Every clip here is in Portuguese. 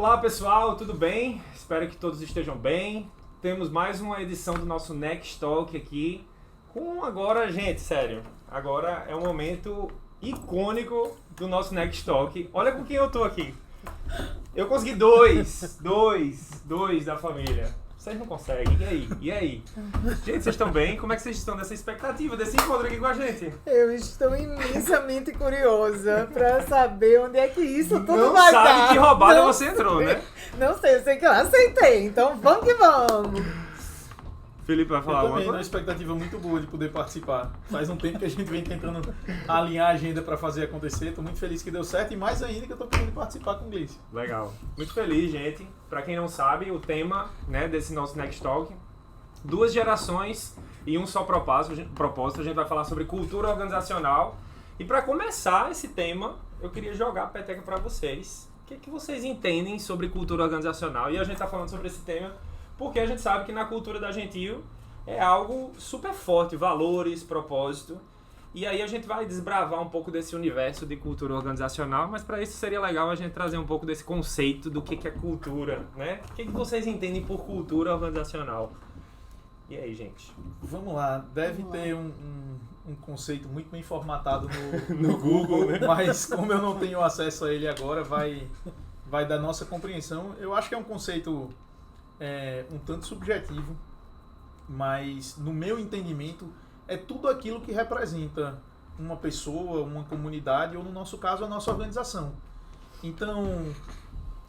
Olá pessoal, tudo bem? Espero que todos estejam bem. Temos mais uma edição do nosso Next Talk aqui. Agora, gente, sério, agora é um momento icônico do nosso Next Talk. Olha com quem eu tô aqui. Eu consegui dois da família. Vocês não conseguem, e aí? Gente, vocês estão bem? Como é que vocês estão nessa expectativa desse encontro aqui com a gente? Eu estou imensamente curiosa pra saber onde é que isso tudo não vai dar. Não sabe que roubada não você entrou, sei. né? Não sei, eu sei que eu aceitei, então vamos que vamos. Felipe vai falar eu alguma também, coisa? uma expectativa muito boa de poder participar. Faz um tempo que a gente vem tentando alinhar a agenda para fazer acontecer. Estou muito feliz que deu certo e mais ainda que eu estou podendo participar com o Gleice. Legal. Muito feliz, gente. Para quem não sabe, o tema, né, desse nosso Next Talk, 2 gerações e um só propósito. A gente vai falar sobre cultura organizacional. E para começar esse tema, eu queria jogar a peteca para vocês. O que vocês entendem sobre cultura organizacional? E a gente está falando sobre esse tema porque a gente sabe que na cultura da Gentil é algo super forte, valores, propósito. E aí a gente vai desbravar um pouco desse universo de cultura organizacional, mas para isso seria legal a gente trazer um pouco desse conceito do que é cultura, né? O que vocês entendem por cultura organizacional? E aí, gente? Vamos lá, deve ter um conceito muito bem formatado no Google, né? Mas como eu não tenho acesso a ele agora, vai da nossa compreensão. Eu acho que é um conceito um tanto subjetivo, mas no meu entendimento é tudo aquilo que representa uma pessoa, uma comunidade ou, no nosso caso, a nossa organização. Então,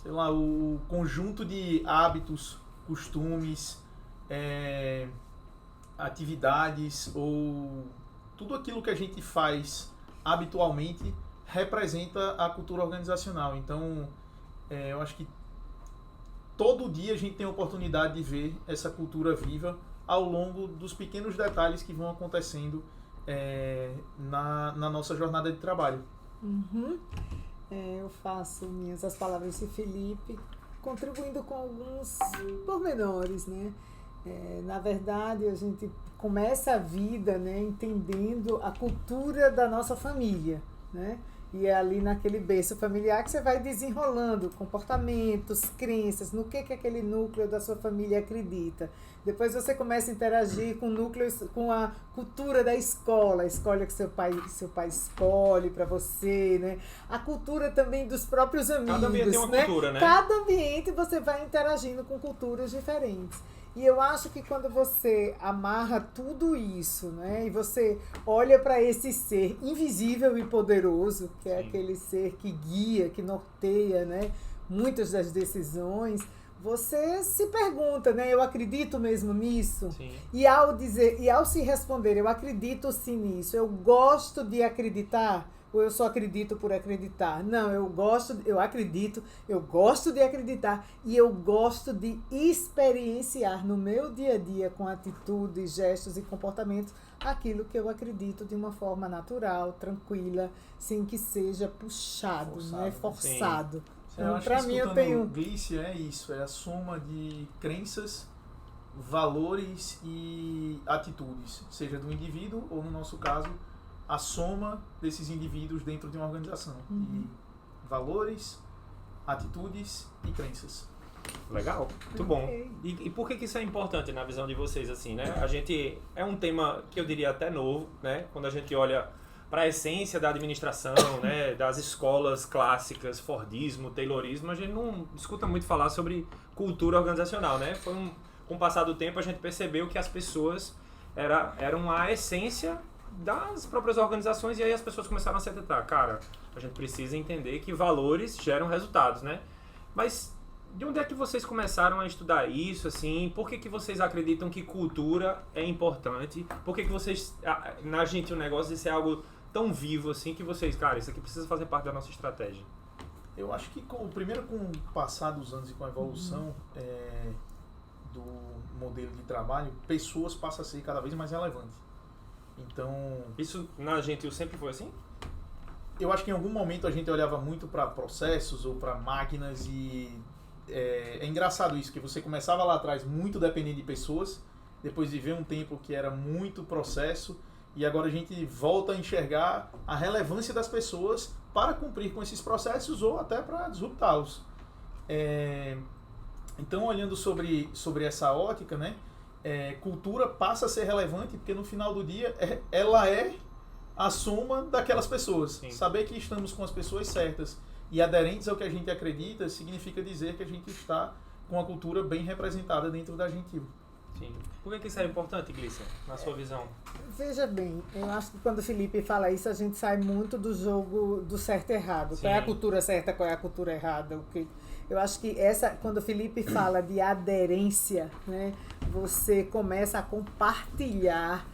sei lá, o conjunto de hábitos, costumes, atividades ou tudo aquilo que a gente faz habitualmente representa a cultura organizacional. Então, eu acho que todo dia a gente tem a oportunidade de ver essa cultura viva ao longo dos pequenos detalhes que vão acontecendo na nossa jornada de trabalho. Uhum. Eu faço minhas as palavras de Felipe, contribuindo com alguns pormenores, né? Na verdade, a gente começa a vida, né, entendendo a cultura da nossa família, né? E é ali naquele berço familiar que você vai desenrolando comportamentos, crenças, no que aquele núcleo da sua família acredita. Depois você começa a interagir com núcleos, com a cultura da escola, a escola que seu pai escolhe para você, né? A cultura também dos próprios amigos. Cada ambiente tem uma cultura, né? Cada ambiente você vai interagindo com culturas diferentes. E eu acho que quando você amarra tudo isso, né, e você olha para esse ser invisível e poderoso, que é aquele ser que guia, que norteia, né, muitas das decisões, você se pergunta, né, eu acredito mesmo nisso? Sim. E ao se responder, eu acredito sim nisso, eu gosto de acreditar, ou eu só acredito por acreditar? Não, eu acredito, eu gosto de acreditar e eu gosto de experienciar no meu dia a dia com atitudes, gestos e comportamentos aquilo que eu acredito de uma forma natural, tranquila, sem que seja puxado, forçado. Então, para mim eu tenho... Gleice é isso, é a soma de crenças, valores e atitudes, seja do indivíduo ou, no nosso caso, a soma desses indivíduos dentro de uma organização. E valores, atitudes e crenças. Legal, muito bom. E por que isso é importante na visão de vocês, assim, né? A gente, é um tema que eu diria até novo, né? Quando a gente olha para a essência da administração, né? Das escolas clássicas, Fordismo, Taylorismo, a gente não escuta muito falar sobre cultura organizacional, né? Com o passar do tempo a gente percebeu que as pessoas eram a essência das próprias organizações, e aí as pessoas começaram a se atentar, cara, a gente precisa entender que valores geram resultados, né? Mas de onde é que vocês começaram a estudar isso, assim? Por que vocês acreditam que cultura é importante? Por que vocês, na gente, o negócio de ser algo tão vivo, assim, que vocês, cara, isso aqui precisa fazer parte da nossa estratégia? Eu acho que primeiro com o passar dos anos e com a evolução do modelo de trabalho, pessoas passam a ser cada vez mais relevantes. Então... Isso na Gentil sempre foi assim? Eu acho que em algum momento a gente olhava muito para processos ou para máquinas e é engraçado isso, que você começava lá atrás muito dependendo de pessoas, depois de ver um tempo que era muito processo, e agora a gente volta a enxergar a relevância das pessoas para cumprir com esses processos ou até para disruptá-los. Então, olhando sobre essa ótica, né, cultura passa a ser relevante porque no final do dia ela é a soma daquelas pessoas. Sim. Saber que estamos com as pessoas certas e aderentes ao que a gente acredita significa dizer que a gente está com a cultura bem representada dentro da Gentil. Sim. Por que isso é importante, Glícia, na sua visão? Veja bem, eu acho que quando o Felipe fala isso, a gente sai muito do jogo do certo e errado. Sim. Qual é a cultura certa, qual é a cultura errada. Eu acho que quando o Felipe fala de aderência, né, você começa a compartilhar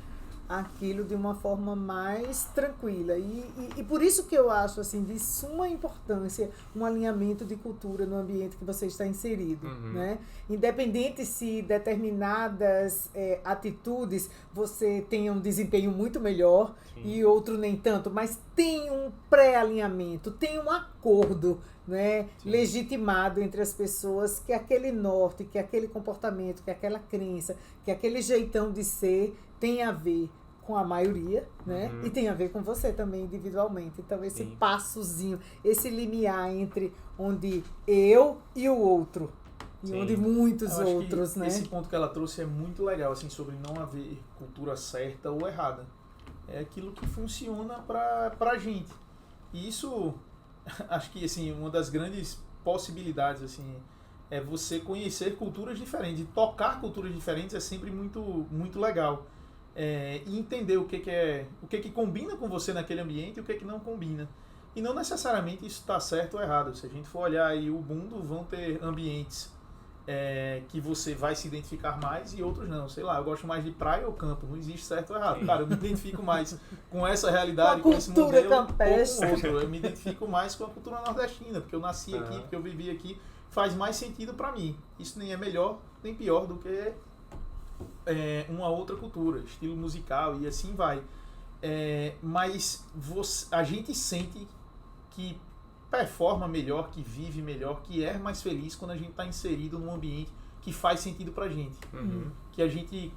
aquilo de uma forma mais tranquila. E por isso que eu acho assim, de suma importância um alinhamento de cultura no ambiente que você está inserido. Né? Independente se determinadas atitudes você tenha um desempenho muito melhor. Sim. E outro nem tanto, mas tem um pré-alinhamento, tem um acordo, né, legitimado entre as pessoas que aquele norte, que aquele comportamento, que aquela crença, que aquele jeitão de ser tem a ver com a maioria, né? E tem a ver com você também individualmente. Então esse passozinho, esse limiar entre onde eu e o outro e onde muitos outros, né? Esse ponto que ela trouxe é muito legal, assim, sobre não haver cultura certa ou errada. É aquilo que funciona pra gente. E isso, acho que, assim, uma das grandes possibilidades, assim, é você conhecer culturas diferentes. E tocar culturas diferentes é sempre muito, muito legal. E entender o que combina com você naquele ambiente e o que não combina. E não necessariamente isso está certo ou errado. Se a gente for olhar aí o mundo, vão ter ambientes que você vai se identificar mais e outros não. Sei lá, eu gosto mais de praia ou campo. Não existe certo ou errado. Cara, eu me identifico mais com essa realidade, com esse modelo campestre. ou com outro. Eu me identifico mais com a cultura nordestina, porque eu nasci aqui, porque eu vivi aqui. Faz mais sentido para mim. Isso nem é melhor nem pior do que uma outra cultura, estilo musical e assim vai. Mas a gente sente que performa melhor, que vive melhor, que é mais feliz quando a gente está inserido num ambiente que faz sentido pra gente. Que a gente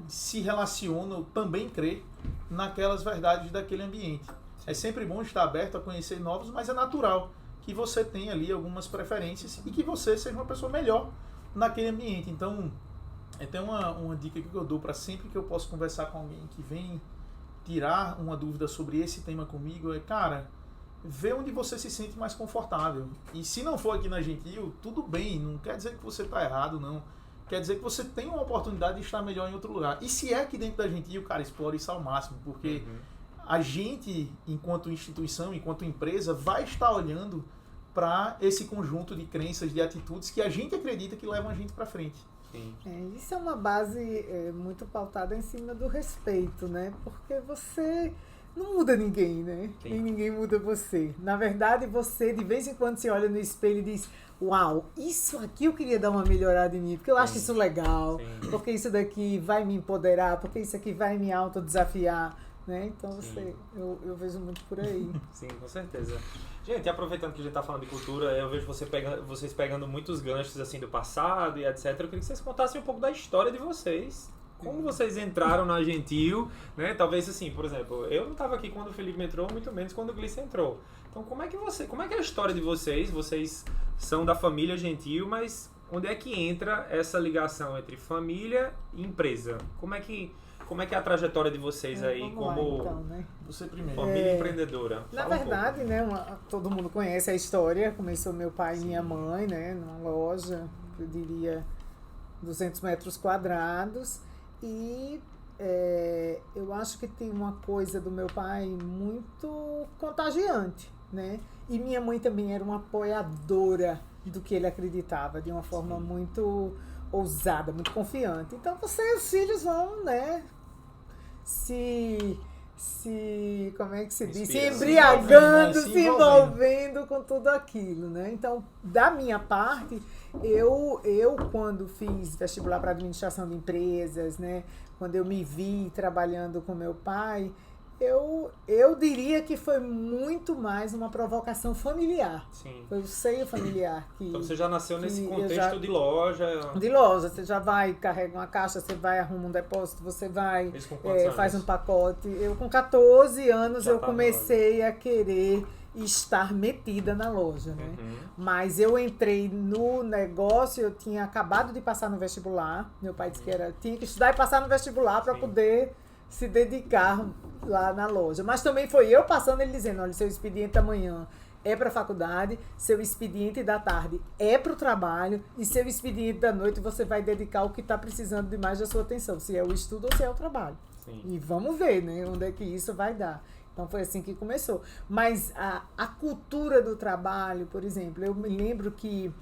se relaciona ou também crê naquelas verdades daquele ambiente. É sempre bom estar aberto a conhecer novos, mas é natural que você tenha ali algumas preferências e que você seja uma pessoa melhor naquele ambiente. Então, tem uma dica que eu dou para sempre que eu posso conversar com alguém que vem tirar uma dúvida sobre esse tema comigo, cara, vê onde você se sente mais confortável. E se não for aqui na Gentil, tudo bem, não quer dizer que você está errado, não. Quer dizer que você tem uma oportunidade de estar melhor em outro lugar. E se é aqui dentro da Gentil, cara, explore isso ao máximo, porque a gente, enquanto instituição, enquanto empresa, vai estar olhando para esse conjunto de crenças, de atitudes que a gente acredita que levam a gente para frente. Isso é uma base muito pautada em cima do respeito, né? Porque você não muda ninguém, né? Sim. Nem ninguém muda você. Na verdade, você de vez em quando se olha no espelho e diz: uau, isso aqui eu queria dar uma melhorada em mim, porque eu acho isso legal, porque isso daqui vai me empoderar, porque isso aqui vai me autodesafiar, né? Então eu vejo muito por aí. Sim, com certeza. Gente, aproveitando que a gente tá falando de cultura, eu vejo vocês pegando muitos ganchos assim do passado e etc. Eu queria que vocês contassem um pouco da história de vocês. Como vocês entraram na Gentil, né? Talvez assim, por exemplo, eu não estava aqui quando o Felipe entrou, muito menos quando o Glícia entrou. Então, como é que é a história de vocês? Vocês são da família Gentil, mas onde é que entra essa ligação entre família e empresa? Como é que é a trajetória de vocês aí como então, né? Você primeiro. Família empreendedora? Na verdade, né, todo mundo conhece a história. Começou meu pai e minha mãe, né, numa loja, eu diria 200 metros quadrados. E eu acho que tem uma coisa do meu pai muito contagiante, né? E minha mãe também era uma apoiadora do que ele acreditava, de uma forma muito ousada, muito confiante. Então, os filhos vão, né, como é que se diz? Se embriagando, se envolvendo com tudo aquilo, né? Então, da minha parte, eu quando fiz vestibular para administração de empresas, né? Quando eu me vi trabalhando com meu pai, eu diria que foi muito mais uma provocação familiar. Sim. Foi o seio familiar. Então você já nasceu nesse contexto de loja? De loja. Você já vai, carrega uma caixa, você vai, arruma um depósito, você vai, faz um pacote. Eu com 14 anos eu comecei a querer estar metida na loja, né? Mas eu entrei no negócio, eu tinha acabado de passar no vestibular. Meu pai disse que tinha que estudar e passar no vestibular para poder se dedicar lá na loja. Mas também foi eu passando, ele dizendo, olha, seu expediente da manhã é para a faculdade, seu expediente da tarde é para o trabalho e seu expediente da noite você vai dedicar o que está precisando de mais da sua atenção, se é o estudo ou se é o trabalho. Sim. E vamos ver, né, onde é que isso vai dar. Então foi assim que começou. Mas a cultura do trabalho, por exemplo, eu me lembro que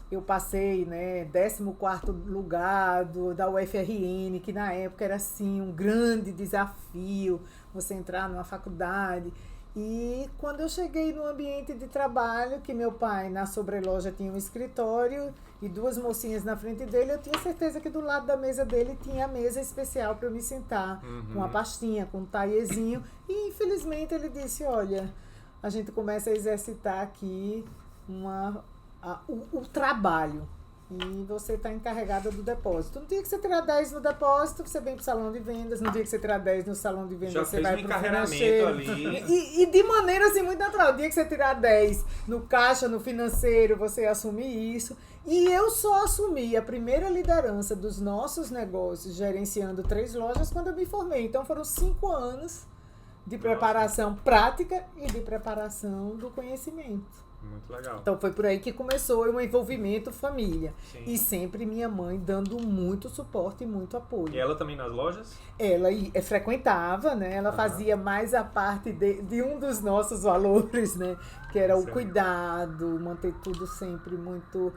eu passei, né, 14º lugar da UFRN, que na época era assim um grande desafio você entrar numa faculdade. E quando eu cheguei no ambiente de trabalho, que meu pai na sobreloja tinha um escritório e 2 mocinhas na frente dele, eu tinha certeza que do lado da mesa dele tinha a mesa especial para eu me sentar, com a pastinha, com um taiezinho. E infelizmente ele disse, olha, a gente começa a exercitar aqui o trabalho. E você está encarregada do depósito. No dia que você tirar 10 no depósito, você vem para o salão de vendas. No dia que você tirar 10 no salão de vendas, você vai para o financeiro. Ali. E de maneira assim, muito natural. No dia que você tirar 10 no caixa, no financeiro, você assume isso. E eu só assumi a primeira liderança dos nossos negócios, gerenciando 3 lojas, quando eu me formei. Então foram 5 anos de preparação prática e de preparação do conhecimento. Muito legal. Então foi por aí que começou o envolvimento família. Sim. E sempre minha mãe dando muito suporte e muito apoio. E ela também nas lojas? Ela frequentava, né? Ela fazia mais a parte de um dos nossos valores, né? Que era o cuidado, manter tudo sempre muito...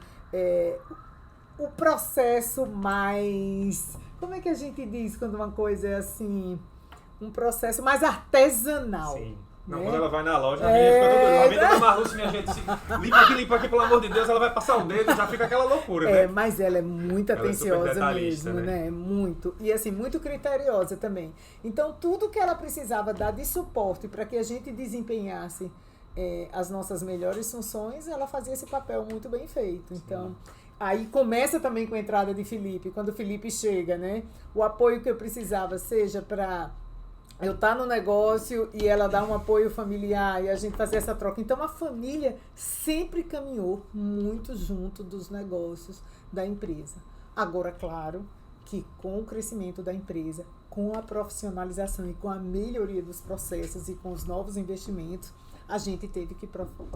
o processo mais... Como é que a gente diz quando uma coisa é assim... Um processo mais artesanal. Sim. Não, quando ela vai na loja, a menina fica toda... A menina Marluce, minha gente, limpa aqui, pelo amor de Deus, ela vai passar o dedo, já fica aquela loucura, né? Mas ela é muito atenciosa mesmo, né? Muito. E assim, muito criteriosa também. Então, tudo que ela precisava dar de suporte para que a gente desempenhasse as nossas melhores funções, ela fazia esse papel muito bem feito. Então... Aí começa também com a entrada de Felipe, quando o Felipe chega, né? O apoio que eu precisava, seja para eu estar no negócio e ela dar um apoio familiar e a gente fazer essa troca. Então a família sempre caminhou muito junto dos negócios da empresa. Agora, claro que com o crescimento da empresa, com a profissionalização e com a melhoria dos processos e com os novos investimentos, a gente teve que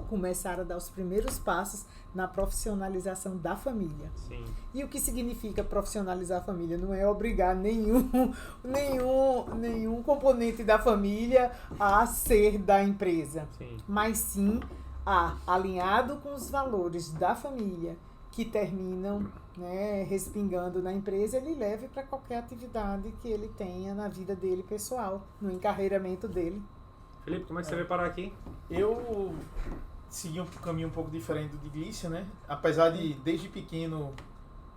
começar a dar os primeiros passos na profissionalização da família. Sim. E o que significa profissionalizar a família? Não é obrigar nenhum componente da família a ser da empresa. Sim. Mas sim, alinhado com os valores da família que terminam, né, respingando na empresa, ele leve para qualquer atividade que ele tenha na vida dele pessoal, no encarreiramento dele. Felipe, como é que você veio parar aqui? Eu segui um caminho um pouco diferente do de Glícia, né? Apesar de, desde pequeno,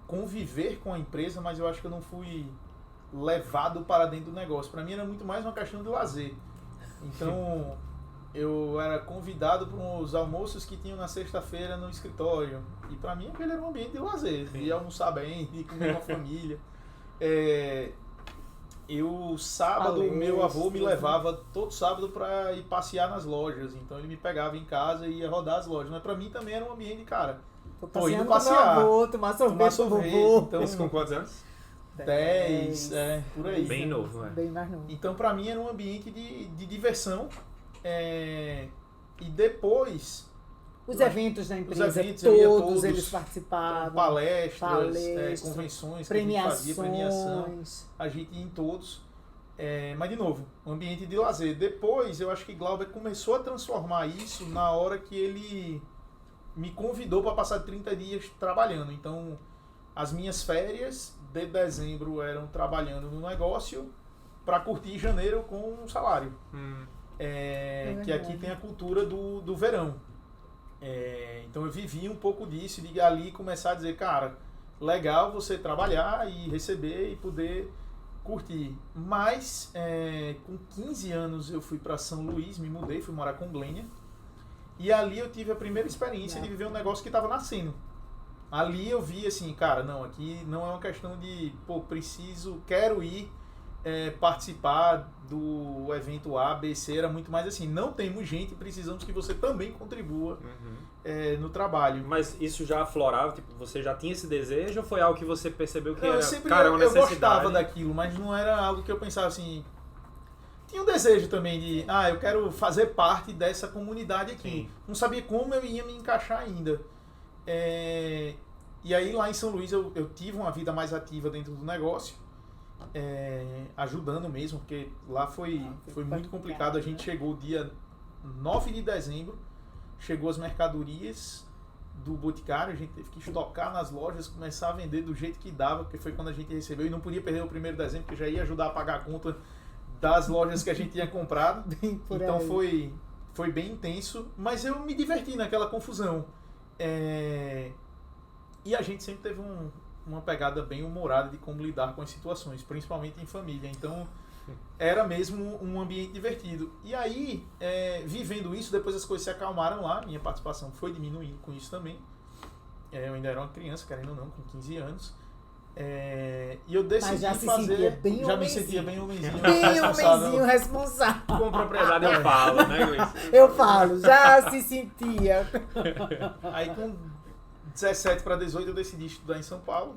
conviver com a empresa, mas eu acho que eu não fui levado para dentro do negócio. Para mim era muito mais uma questão de lazer. Então, eu era convidado para os almoços que tinham na sexta-feira no escritório. E para mim aquele era um ambiente de lazer, de almoçar bem, de comer com a família. Sábado, meu avô me levava todo sábado para ir passear nas lojas. Então ele me pegava em casa e ia rodar as lojas. Mas para mim também era um ambiente, cara. Tô indo passear, tomar sorvete. Então, isso com quantos anos? 10, por aí. Bem novo, né? Bem mais novo. Então para mim era um ambiente de diversão. E depois... Os eventos da empresa, todos eles participavam. Palestras, convenções, premiação, a gente ia em todos. Mas, de novo, um ambiente de lazer. Depois, eu acho que Glauber começou a transformar isso na hora que ele me convidou para passar 30 dias trabalhando. Então, as minhas férias de dezembro eram trabalhando no negócio para curtir janeiro com um salário. Que aqui tem a cultura do verão. Então eu vivi um pouco disso, de ali começar a dizer, cara, legal você trabalhar e receber e poder curtir. Mas com 15 anos eu fui para São Luís, me mudei, fui morar com Glênia. E ali eu tive a primeira experiência de viver um negócio que estava nascendo. Ali eu vi assim, cara, não, aqui não é uma questão de, quero ir participar do evento A, B, C, era muito mais assim, não temos gente, precisamos que você também contribua no trabalho. Mas isso já aflorava, tipo, você já tinha esse desejo ou foi algo que você percebeu que Eu era, sempre cara, uma eu necessidade? gostava daquilo, mas não era algo que eu pensava assim. Tinha um desejo também de, eu quero fazer parte dessa comunidade aqui. Sim. Não sabia como eu ia me encaixar ainda. E aí lá em São Luís eu tive uma vida mais ativa dentro do negócio, ajudando mesmo, porque lá foi muito complicado. A gente chegou dia 9 de dezembro, chegou as mercadorias do Boticário, a gente teve que estocar nas lojas, começar a vender do jeito que dava, porque foi quando a gente recebeu, e não podia perder o 1º de dezembro, porque já ia ajudar a pagar a conta das lojas que a gente tinha comprado. Então foi bem intenso, mas eu me diverti naquela confusão. E a gente sempre teve uma pegada bem humorada de como lidar com as situações, principalmente em família. Então era mesmo um ambiente divertido. E aí, vivendo isso, depois as coisas se acalmaram lá, minha participação foi diminuindo com isso também. Eu ainda era uma criança, querendo ou não, com 15 anos. E eu decidi fazer. Já me sentia bem homenzinho. Bem homenzinho responsável. Com propriedade eu falo, né, Luiz? Eu falo, já se sentia. Aí com 17 para 18 eu decidi estudar em São Paulo,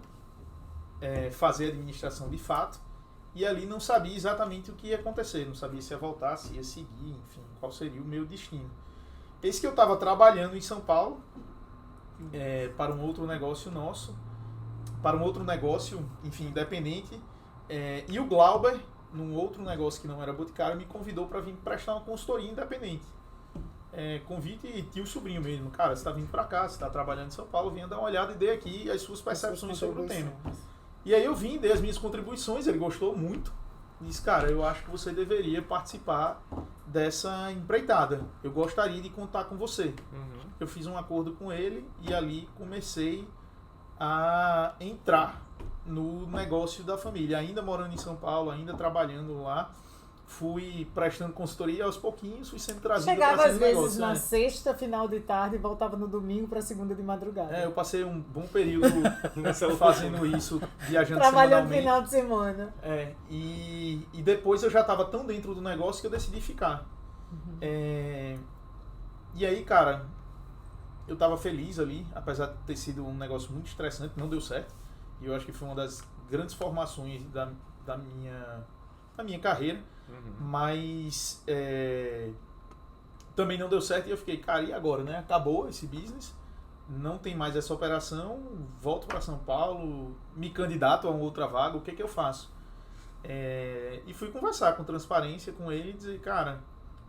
fazer administração de fato. E ali não sabia exatamente o que ia acontecer, não sabia se ia voltar, se ia seguir, enfim, qual seria o meu destino. Eis que eu estava trabalhando em São Paulo para um outro negócio nosso, para um outro negócio, enfim, independente, e o Glauber, num outro negócio que não era Boticário, me convidou para vir prestar uma consultoria independente. Convite tio sobrinho mesmo, cara, você está vindo para cá, você está trabalhando em São Paulo, venha dar uma olhada e dê aqui as suas percepções sobre o tema. E aí eu vim, dei as minhas contribuições, ele gostou muito, disse, cara, eu acho que você deveria participar dessa empreitada, eu gostaria de contar com você. Eu fiz um acordo com ele e ali comecei a entrar no negócio da família, ainda morando em São Paulo, ainda trabalhando lá, fui prestando consultoria aos pouquinhos, fui sendo trazido chegava para às vezes negócio, na sexta, final de tarde, e voltava no domingo para segunda de madrugada. Eu passei um bom período fazendo isso, viajando trabalhando semanalmente. final de semana. E depois eu já estava tão dentro do negócio que eu decidi ficar. E aí, cara, eu estava feliz ali, apesar de ter sido um negócio muito estressante, não deu certo. E eu acho que foi uma das grandes formações da minha carreira. Mas também não deu certo e eu fiquei, cara, e agora, né? Acabou esse business, não tem mais essa operação, volto para São Paulo, me candidato a uma outra vaga, o que eu faço? E fui conversar com transparência com ele e dizer, cara,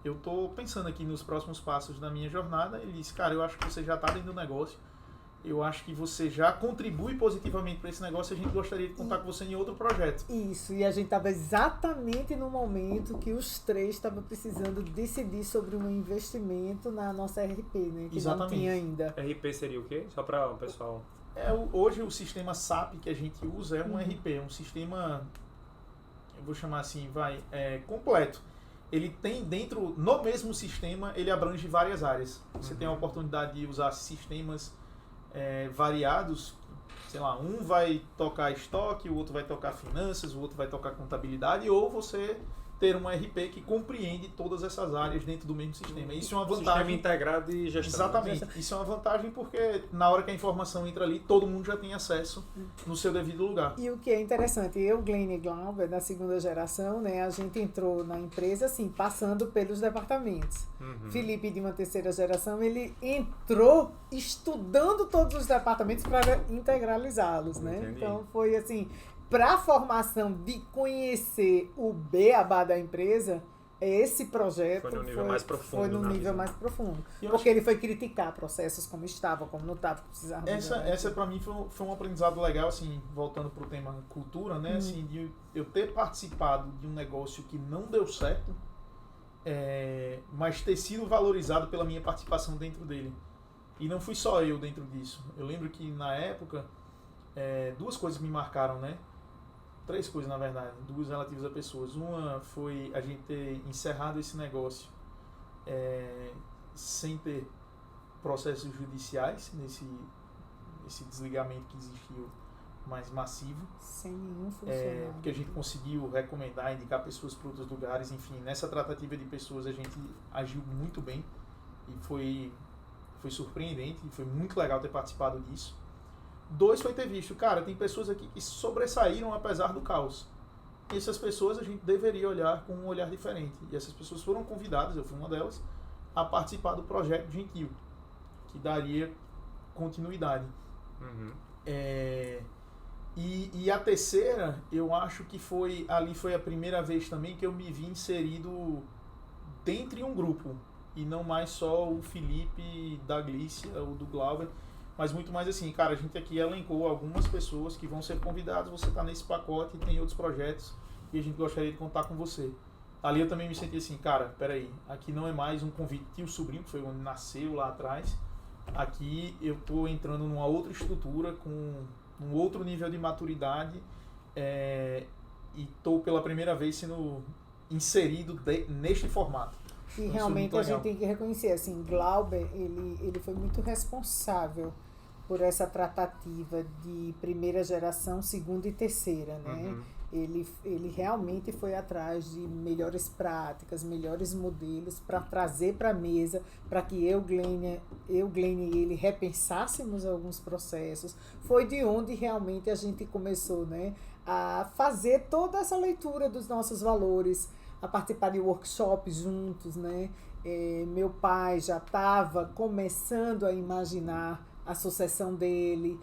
eu tô pensando aqui nos próximos passos da minha jornada. Ele disse, cara, eu acho que você já está dentro do negócio, eu acho que você já contribui positivamente para esse negócio, a gente gostaria de contar com você em outro projeto. Isso, e a gente estava exatamente no momento que os três estavam precisando decidir sobre um investimento na nossa RP, né? Que Exatamente. não tinha ainda. RP seria o quê? Só para o pessoal... Hoje o sistema SAP que a gente usa é um RP, um sistema, eu vou chamar assim, completo. Ele tem dentro, no mesmo sistema, ele abrange várias áreas. Você tem a oportunidade de usar sistemas variados, sei lá, um vai tocar estoque, o outro vai tocar finanças, o outro vai tocar contabilidade, ou você ter um RP que compreende todas essas áreas dentro do mesmo sistema. Isso é uma vantagem. Sistema integrado de gestão. Exatamente. Isso é uma vantagem porque na hora que a informação entra ali, todo mundo já tem acesso no seu devido lugar. E o que é interessante, eu, Glenn e Glauber, da segunda geração, né, a gente entrou na empresa assim, passando pelos departamentos. Felipe, de uma terceira geração, ele entrou estudando todos os departamentos para integralizá-los, né? Entendi. Então foi assim, para a formação de conhecer o beabá da empresa, esse projeto foi no nível mais profundo. Foi no na nível visão. mais profundo. Eu Porque ele foi criticar processos como estavam, como não estavam, precisava. Essa para mim foi um aprendizado legal, assim, voltando pro tema cultura, né? Assim, de eu ter participado de um negócio que não deu certo, mas ter sido valorizado pela minha participação dentro dele. E não fui só eu dentro disso. Eu lembro que na época, duas coisas me marcaram, né? Três coisas, na verdade, duas relativas a pessoas. Uma foi a gente ter encerrado esse negócio sem ter processos judiciais nesse desligamento que existiu mais massivo. Sem nenhum funcionário. Porque a gente conseguiu recomendar, indicar pessoas para outros lugares, enfim, nessa tratativa de pessoas a gente agiu muito bem e foi surpreendente, e foi muito legal ter participado disso. 2 foi ter visto, cara, tem pessoas aqui que sobressaíram apesar do caos. E essas pessoas a gente deveria olhar com um olhar diferente. E essas pessoas foram convidadas, eu fui uma delas, a participar do projeto Gentil, que daria continuidade. Uhum. E a terceira, eu acho que foi a primeira vez também que eu me vi inserido dentro de um grupo. E não mais só o Felipe da Glícia, o do Glauber, mas muito mais assim, cara, a gente aqui elencou algumas pessoas que vão ser convidadas, você está nesse pacote e tem outros projetos e a gente gostaria de contar com você. Ali eu também me senti assim, cara, peraí, aqui não é mais um convite tio sobrinho, que foi onde nasceu lá atrás, aqui eu estou entrando numa outra estrutura, com um outro nível de maturidade e estou pela primeira vez sendo inserido neste formato. E realmente a gente tem que reconhecer, assim, Glauber, ele foi muito responsável por essa tratativa de primeira geração, segunda e terceira, né? Uhum. Ele realmente foi atrás de melhores práticas, melhores modelos para trazer para a mesa, para que eu, Glênia e ele repensássemos alguns processos. Foi de onde realmente a gente começou, né, a fazer toda essa leitura dos nossos valores, a participar de workshops juntos, né? Meu pai já estava começando a imaginar a sucessão dele,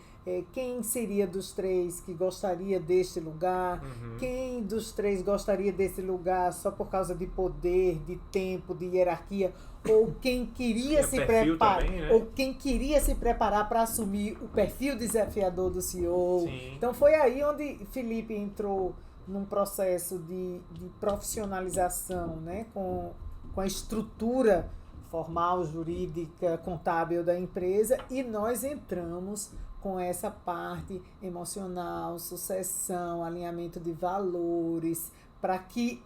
quem seria dos 3 que gostaria deste lugar, quem dos 3 gostaria desse lugar só por causa de poder, de tempo, de hierarquia, ou quem queria se preparar, né? Ou quem queria se preparar para assumir o perfil desafiador do CEO. Sim. Então foi aí onde Felipe entrou num processo de profissionalização, né, com a estrutura formal, jurídica, contábil da empresa, e nós entramos com essa parte emocional, sucessão, alinhamento de valores, para que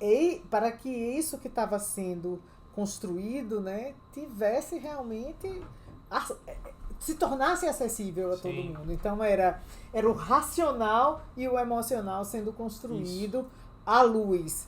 isso que estava sendo construído, né, tivesse realmente se tornasse acessível a todo mundo. Então era o racional e o emocional sendo construído à luz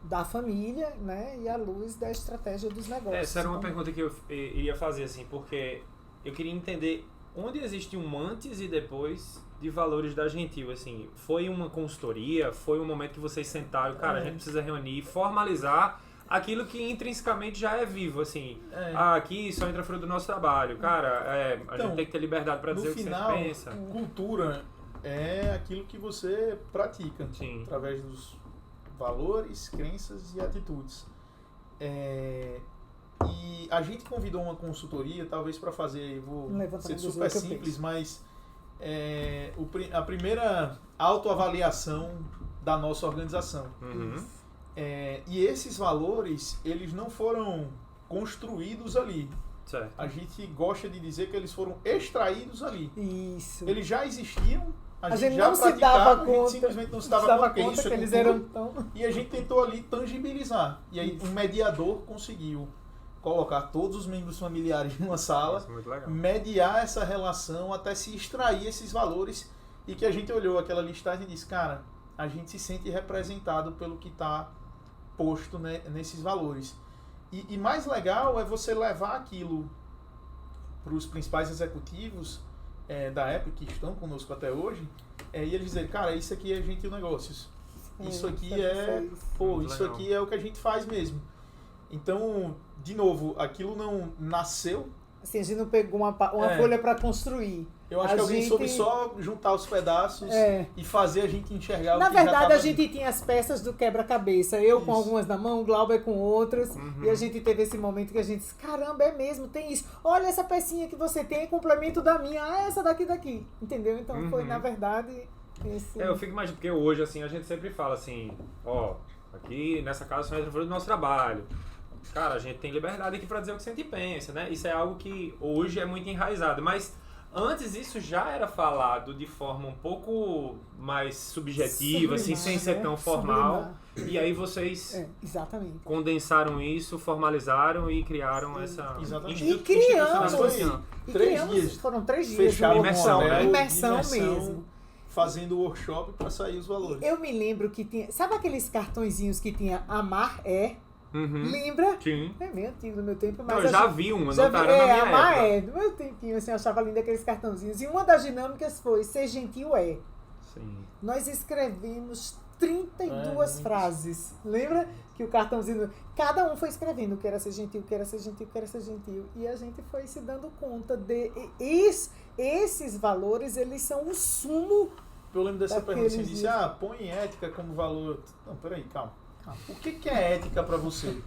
da família, né, e à luz da estratégia dos negócios. Essa era uma pergunta que eu iria fazer, assim, porque eu queria entender onde existe um antes e depois de valores da Gentil, assim. Foi uma consultoria? Foi um momento que vocês sentaram, cara, a gente precisa reunir, formalizar aquilo que intrinsecamente já é vivo, assim. Aqui só entra fruto do nosso trabalho. Cara, a gente tem que ter liberdade para dizer o que você pensa. Cultura é aquilo que você pratica. Sim. Através dos valores, crenças e atitudes. E a gente convidou uma consultoria, talvez para fazer, vou ser super simples, mas a primeira autoavaliação da nossa organização. E esses valores, eles não foram construídos ali. Certo. A gente gosta de dizer que eles foram extraídos ali. Isso. Eles já existiam, a gente já não se dava conta, a gente simplesmente não se dava conta que eles eram tão... E a gente tentou ali tangibilizar. E aí um mediador conseguiu colocar todos os membros familiares numa sala, mediar essa relação até se extrair esses valores, e que a gente olhou aquela listagem e disse, cara, a gente se sente representado pelo que está posto, né, nesses valores. E mais legal é você levar aquilo para os principais executivos da época que estão conosco até hoje, e eles dizerem, cara, isso aqui é Gentil Negócios. Isso aqui isso aqui é o que a gente faz mesmo. Então, de novo, aquilo não nasceu. Assim, a gente não pegou uma folha para construir. Eu acho que alguém soube só juntar os pedaços e fazer a gente enxergar Na o que já verdade, tava a gente tinha as peças do quebra-cabeça. Eu com algumas na mão, o Glauber com outras. E a gente teve esse momento que a gente disse, caramba, é mesmo, tem isso. Olha essa pecinha que você tem, é complemento da minha. Ah, essa daqui. Entendeu? Então foi, na verdade... Eu fico imaginando, porque hoje, assim, a gente sempre fala assim, aqui nessa casa só entra fruto do nosso trabalho. Cara, a gente tem liberdade aqui para dizer o que a gente pensa, né? Isso é algo que hoje é muito enraizado, mas antes isso já era falado de forma um pouco mais subjetiva, assim, sem ser tão formal. E aí vocês condensaram isso, formalizaram e criaram essa institucionalização. Foram 3 dias. Foram 3 dias. Fechado, imersão mesmo. fazendo o workshop para sair os valores. Eu me lembro que tinha... Sabe aqueles cartõezinhos que tinha Amar é? Lembra? Sim. É meio antigo do meu tempo, mas... Não, eu já vi uma, já notaram na minha Amar época. é. Do meu tempinho, assim, eu achava lindo aqueles cartãozinhos. E uma das dinâmicas foi Ser Gentil é. Sim. Nós escrevemos 32 frases. Lembra? Que o cartãozinho... Cada um foi escrevendo que era ser gentil, que era ser gentil, que era ser gentil. E a gente foi se dando conta de... Esses valores, eles são o sumo... Eu lembro dessa pergunta, você disse, dias. põe ética como valor. Não, peraí, calma. O que é ética pra você?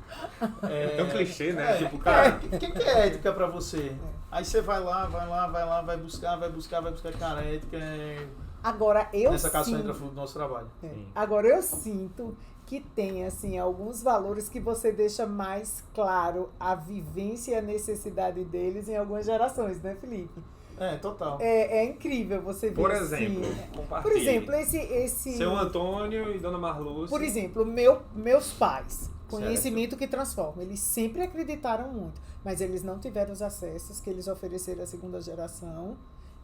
É um clichê, né? Tipo, cara, o que é ética pra você? Aí você vai lá, vai buscar, cara, ética é... Agora, eu Nessa casa sinto... entra fruto do nosso trabalho. Agora, eu sinto que tem, assim, alguns valores que você deixa mais claro a vivência e a necessidade deles em algumas gerações, né, Felipe? Total. É incrível você ver. Por exemplo, assim, compartilhe. por exemplo, esse... Seu Antônio e Dona Marlúcia. Por exemplo, meus pais, conhecimento que transforma, eles sempre acreditaram muito, mas eles não tiveram os acessos que eles ofereceram à segunda geração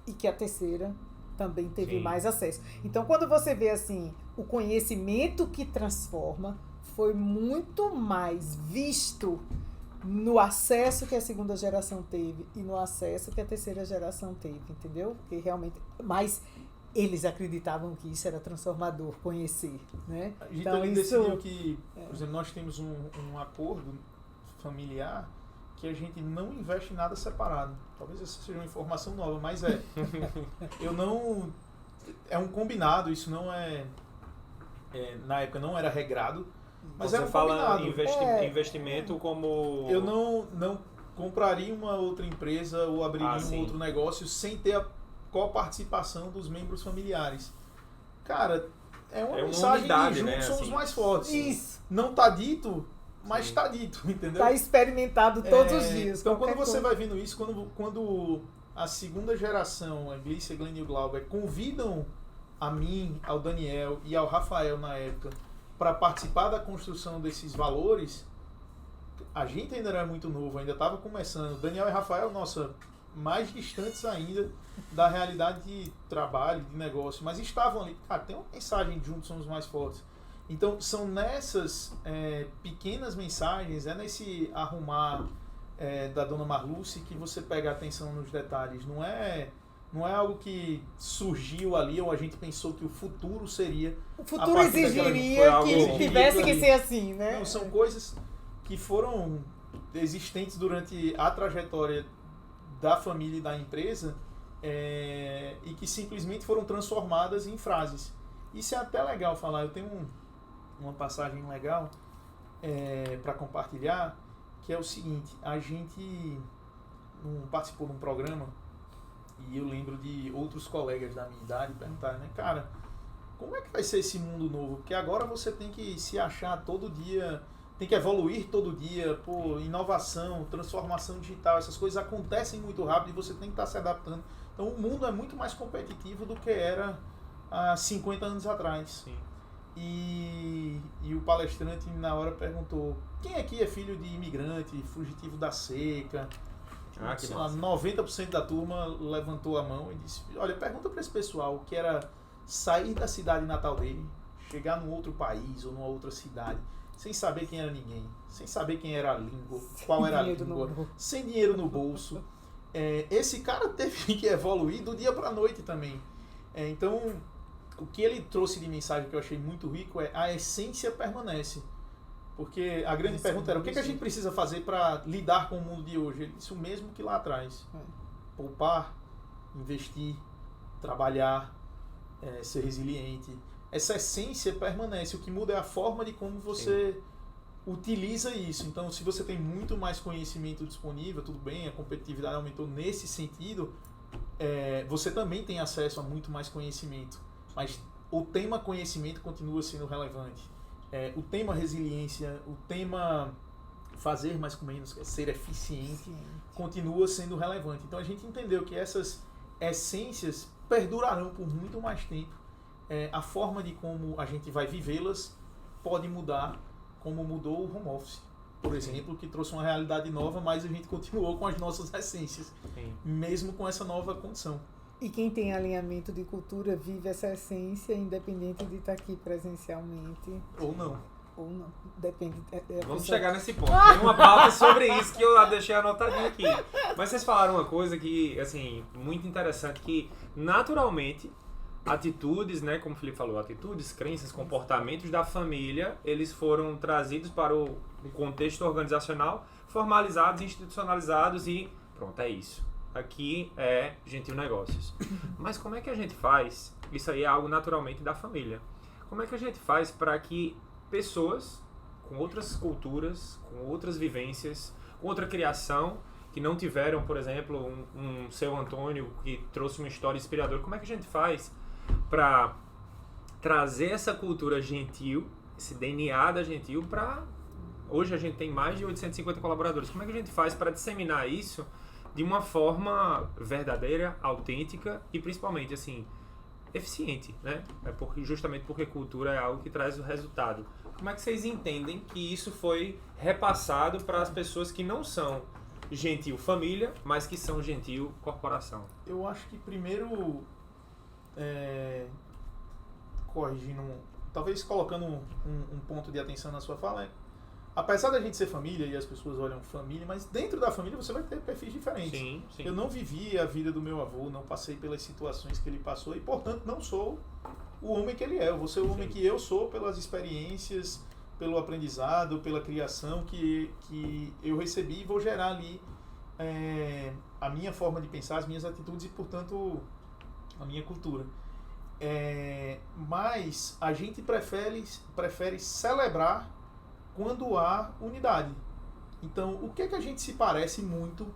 e que a terceira também teve mais acesso. Então, quando você vê assim, o conhecimento que transforma foi muito mais visto no acesso que a segunda geração teve e no acesso que a terceira geração teve, entendeu? Porque realmente, mas eles acreditavam que isso era transformador, conhecer, né? A gente então, também isso... decidiu que, por exemplo, nós temos um acordo familiar que a gente não investe em nada separado. Talvez essa seja uma informação nova, mas eu não... É um combinado, isso não na época não era regrado, mas você era um fala combinado. investimento como... Eu não compraria uma outra empresa ou abriria um outro negócio sem ter a coparticipação dos membros familiares. Cara, é uma mensagem unidade, de juntos né? somos mais fortes. Isso. Não tá dito, mas está dito, entendeu? Está experimentado todos os dias. Então, quando você vai vendo isso, quando a segunda geração, a Glícia, Glenn e o Glauber, convidam a mim, ao Daniel e ao Rafael na época para participar da construção desses valores, a gente ainda era muito novo, ainda estava começando. Daniel e Rafael, nossa, mais distantes ainda da realidade de trabalho, de negócio, mas estavam ali. Cara, tem uma mensagem de juntos somos mais fortes. Então, são nessas pequenas mensagens, nesse arrumar da Dona Marlúcia que você pega a atenção nos detalhes. Não é algo que surgiu ali ou a gente pensou que o futuro seria... O futuro exigiria que tivesse que ser assim, né? Não, são coisas que foram existentes durante a trajetória da família e da empresa e que simplesmente foram transformadas em frases. Isso é até legal falar. Eu tenho uma passagem legal para compartilhar, que é o seguinte: a gente participou de um programa e eu lembro de outros colegas da minha idade perguntarem, né, cara, como é que vai ser esse mundo novo? Porque agora você tem que se achar todo dia, tem que evoluir todo dia, inovação, transformação digital, essas coisas acontecem muito rápido e você tem que estar se adaptando. Então o mundo é muito mais competitivo do que era há 50 anos atrás. Sim. E o palestrante na hora perguntou: quem aqui é filho de imigrante, fugitivo da seca? Que lá, 90% da turma levantou a mão e disse: olha, pergunta para esse pessoal o que era sair da cidade natal dele, chegar num outro país ou numa outra cidade, sem saber quem era ninguém, sem saber quem era a língua, qual era a língua, sem dinheiro no bolso. Esse cara teve que evoluir do dia para a noite também. Então, o que ele trouxe de mensagem que eu achei muito rico é: a essência permanece. Porque a grande pergunta era: o que a gente precisa fazer para lidar com o mundo de hoje? Ele disse o mesmo que lá atrás: poupar, investir, trabalhar, ser resiliente. Essa essência permanece. O que muda é a forma de como você utiliza isso. Então, se você tem muito mais conhecimento disponível, tudo bem, a competitividade aumentou nesse sentido, você também tem acesso a muito mais conhecimento. Mas o tema conhecimento continua sendo relevante. O tema resiliência, o tema fazer mais com menos, ser eficiente, continua sendo relevante. Então a gente entendeu que essas essências perdurarão por muito mais tempo. A forma de como a gente vai vivê-las pode mudar, como mudou o home office, por exemplo, que trouxe uma realidade nova, mas a gente continuou com as nossas essências, mesmo com essa nova condição. E quem tem alinhamento de cultura vive essa essência, independente de estar aqui presencialmente. Ou não. Ou não. Depende. Vamos chegar nesse ponto. Tem uma pauta sobre isso que eu deixei anotadinho aqui. Mas vocês falaram uma coisa que, assim, muito interessante, que naturalmente atitudes, né, como o Felipe falou, atitudes, crenças, comportamentos da família, eles foram trazidos para o contexto organizacional, formalizados, institucionalizados e pronto, é isso. Aqui é Gentil Negócios. Mas como é que a gente faz? Isso aí é algo naturalmente da família. Como é que a gente faz para que pessoas com outras culturas, com outras vivências, com outra criação, que não tiveram, por exemplo, um seu Antônio que trouxe uma história inspiradora, como é que a gente faz para trazer essa cultura gentil, esse DNA da Gentil para... Hoje a gente tem mais de 850 colaboradores. Como é que a gente faz para disseminar isso de uma forma verdadeira, autêntica e principalmente, assim, eficiente, né? Justamente porque cultura é algo que traz o resultado. Como é que vocês entendem que isso foi repassado para as pessoas que não são Gentil família, mas que são Gentil corporação? Eu acho que primeiro, corrigindo, talvez colocando um ponto de atenção na sua fala, apesar da gente ser família e as pessoas olham família, mas dentro da família você vai ter perfis diferentes. Sim, sim. Eu não vivi a vida do meu avô, não passei pelas situações que ele passou e, portanto, não sou o homem que ele é. Eu vou ser o homem que eu sou pelas experiências, pelo aprendizado, pela criação que eu recebi e vou gerar ali a minha forma de pensar, as minhas atitudes e, portanto, a minha cultura. Mas a gente prefere celebrar quando há unidade. Então, o que é que a gente se parece muito,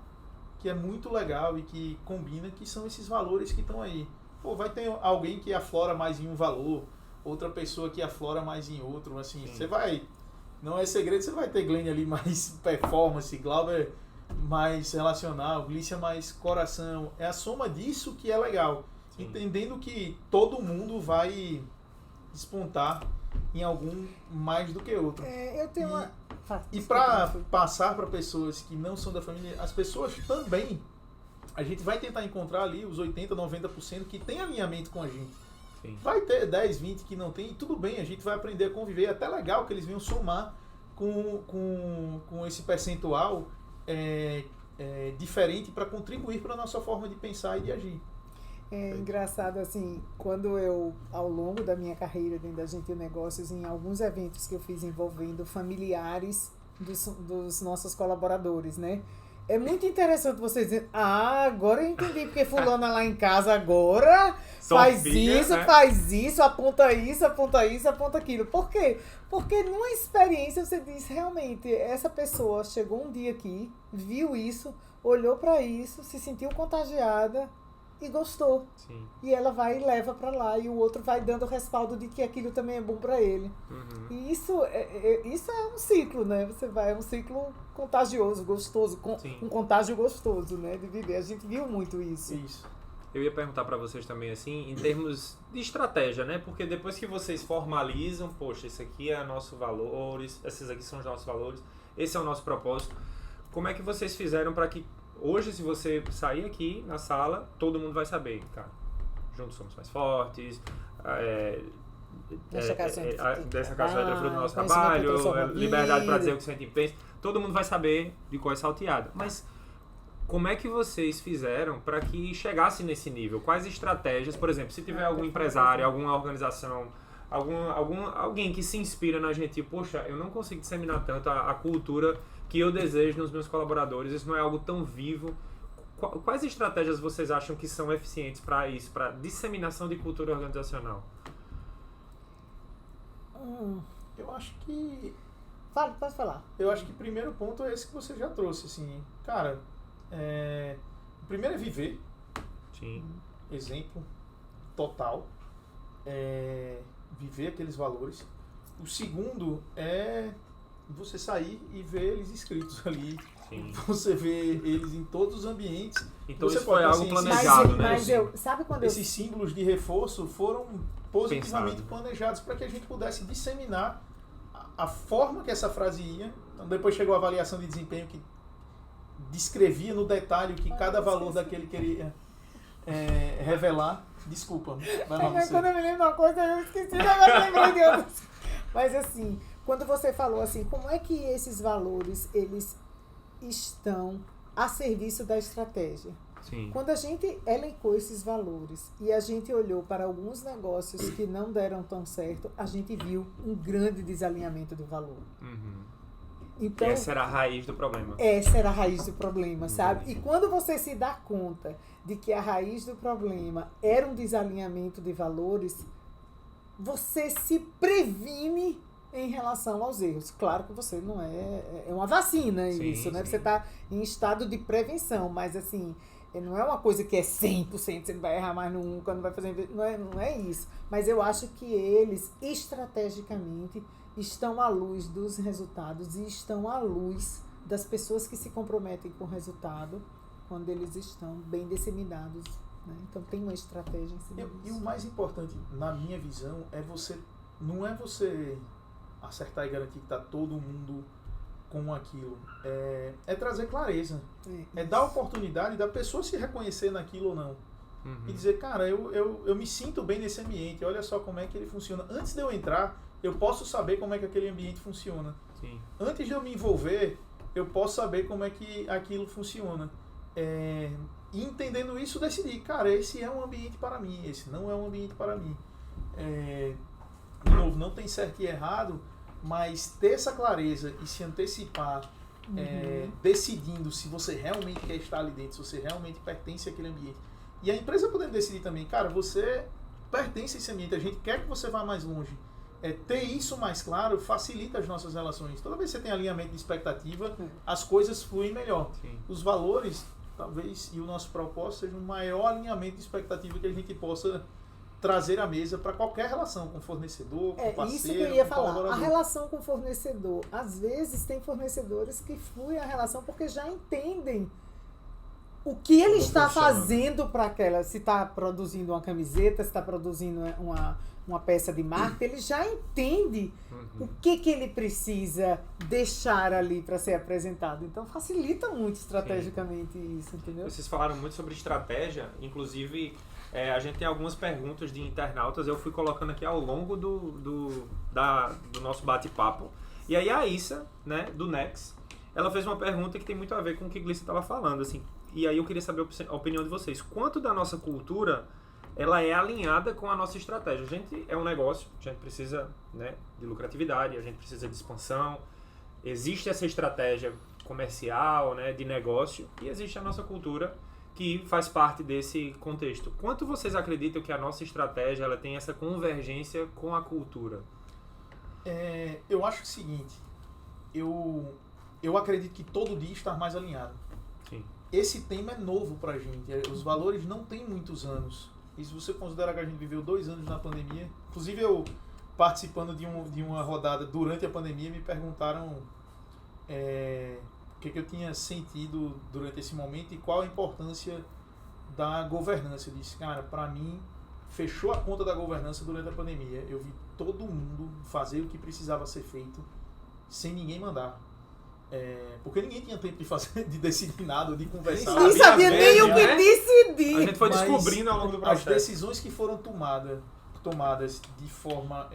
que é muito legal e que combina, que são esses valores que estão aí. Pô, vai ter alguém que aflora mais em um valor, outra pessoa que aflora mais em outro, assim, você vai, não é segredo, você vai ter Glenn ali mais performance, Glauber mais relacional, Glícia mais coração, é a soma disso que é legal. Sim. Entendendo que todo mundo vai despontar em algum mais do que outro. Eu tenho uma... E para passar para pessoas que não são da família, as pessoas também, a gente vai tentar encontrar ali os 80%, 90% que tem alinhamento com a gente. Sim. Vai ter 10, 20 que não tem, e tudo bem, a gente vai aprender a conviver. É até legal que eles venham somar com esse percentual diferente para contribuir para a nossa forma de pensar e de agir. É engraçado, assim, quando eu, ao longo da minha carreira dentro da Gentil Negócios, em alguns eventos que eu fiz envolvendo familiares dos nossos colaboradores, né? É muito interessante vocês dizerem, agora eu entendi porque fulana lá em casa agora faz isso, aponta isso, aponta aquilo. Por quê? Porque numa experiência você diz, realmente, essa pessoa chegou um dia aqui, viu isso, olhou para isso, se sentiu contagiada, e gostou. Sim. E ela vai e leva para lá e o outro vai dando respaldo de que aquilo também é bom para ele. Uhum. E isso é um ciclo, né? É um ciclo contagioso, gostoso, um contágio gostoso, né? De viver. A gente viu muito isso. Eu ia perguntar para vocês também, assim, em termos de estratégia, né? Porque depois que vocês formalizam, poxa, esse aqui é nossos valores, esses aqui são os nossos valores, esse é o nosso propósito. Como é que vocês fizeram para que hoje, se você sair aqui na sala, todo mundo vai saber, cara, juntos somos mais fortes, dessa casa é fruto do nosso trabalho, liberdade para dizer o que sente e pensa, todo mundo vai saber de qual é salteado. Mas como é que vocês fizeram para que chegasse nesse nível? Quais estratégias, por exemplo, se tiver algum empresário, alguma organização, alguém que se inspira na gente, poxa, eu não consigo disseminar tanto a cultura que eu desejo nos meus colaboradores, isso não é algo tão vivo. Quais estratégias vocês acham que são eficientes para isso, para disseminação de cultura organizacional? Eu acho que... Pode falar. Eu acho que o primeiro ponto é esse que você já trouxe, assim, cara, o primeiro é viver. Sim. Exemplo total. Viver aqueles valores. O segundo é você sair e ver eles escritos ali. Sim. Você vê eles em todos os ambientes. Então você isso foi algo planejado, né? Mas esses símbolos de reforço foram positivamente planejados para que a gente pudesse disseminar a forma que essa frase ia. Então, depois chegou a avaliação de desempenho que descrevia no detalhe o que cada valor daquele queria. revelar. Desculpa, vai lá você. Quando eu me lembro de uma coisa, eu esqueci, agora lembrei de outras. Mas assim, quando você falou assim, como é que esses valores, eles estão a serviço da estratégia? Sim. Quando a gente elencou esses valores e a gente olhou para alguns negócios que não deram tão certo, a gente viu um grande desalinhamento de valor. Então, Essa era a raiz do problema. essa era a raiz do problema, sabe? E quando você se dá conta de que a raiz do problema era um desalinhamento de valores, você se previne em relação aos erros. Claro que você não é uma vacina isso, né? Sim. Você está em estado de prevenção, mas assim, não é uma coisa que é 100%, você não vai errar mais nunca, não vai fazer... Não é isso. Mas eu acho que eles, estrategicamente, estão à luz dos resultados e estão à luz das pessoas que se comprometem com o resultado quando eles estão bem disseminados, né? Então tem uma estratégia em cima disso. E o mais importante, na minha visão, não é você acertar e garantir que está todo mundo com aquilo. É trazer clareza. É dar a oportunidade da pessoa se reconhecer naquilo ou não. E dizer, cara, eu me sinto bem nesse ambiente, olha só como é que ele funciona. Antes de eu entrar, eu posso saber como é que aquele ambiente funciona. Sim. Antes de eu me envolver, eu posso saber como é que aquilo funciona. E entendendo isso, decidir, cara, esse é um ambiente para mim, esse não é um ambiente para mim. De novo, não tem certo e errado, mas ter essa clareza e se antecipar, decidindo se você realmente quer estar ali dentro, se você realmente pertence àquele ambiente. E a empresa podendo decidir também, cara, você pertence a esse ambiente, a gente quer que você vá mais longe. Ter isso mais claro facilita as nossas relações. Toda vez que você tem alinhamento de expectativa, as coisas fluem melhor. Sim. Os valores, talvez, e o nosso propósito seja um maior alinhamento de expectativa que a gente possa trazer à mesa para qualquer relação com fornecedor, com parceiro, isso que eu ia com falar. A colaborador. relação com o fornecedor. Às vezes tem fornecedores que fluem a relação porque já entendem o que ele está fazendo para aquela. Se está produzindo uma camiseta, se está produzindo uma peça de marca, ele já entende o que ele precisa deixar ali para ser apresentado. Então facilita muito estrategicamente isso, entendeu? Vocês falaram muito sobre estratégia, inclusive a gente tem algumas perguntas de internautas, eu fui colocando aqui ao longo do nosso bate-papo. E aí a Issa, né, do Nex, ela fez uma pergunta que tem muito a ver com o que Gleice estava falando, assim. E aí eu queria saber a opinião de vocês. Quanto da nossa cultura ela é alinhada com a nossa estratégia? A gente é um negócio, a gente precisa, né, de lucratividade, a gente precisa de expansão, existe essa estratégia comercial, né, de negócio, e existe a nossa cultura que faz parte desse contexto. Quanto vocês acreditam que a nossa estratégia ela tem essa convergência com a cultura? Eu acho o seguinte, eu acredito que todo dia está mais alinhado. Sim. Esse tema é novo pra gente, os valores não têm muitos anos. E se você considerar que a gente viveu 2 anos na pandemia, inclusive eu participando de uma rodada durante a pandemia, me perguntaram o que eu tinha sentido durante esse momento e qual a importância da governança. Eu disse, cara, pra mim, fechou a conta da governança durante a pandemia. Eu vi todo mundo fazer o que precisava ser feito sem ninguém mandar. Porque ninguém tinha tempo de fazer, de decidir nada, de conversar. Não sabia nem o que né? decidir. A gente foi descobrindo ao longo do processo. As decisões que foram tomadas de forma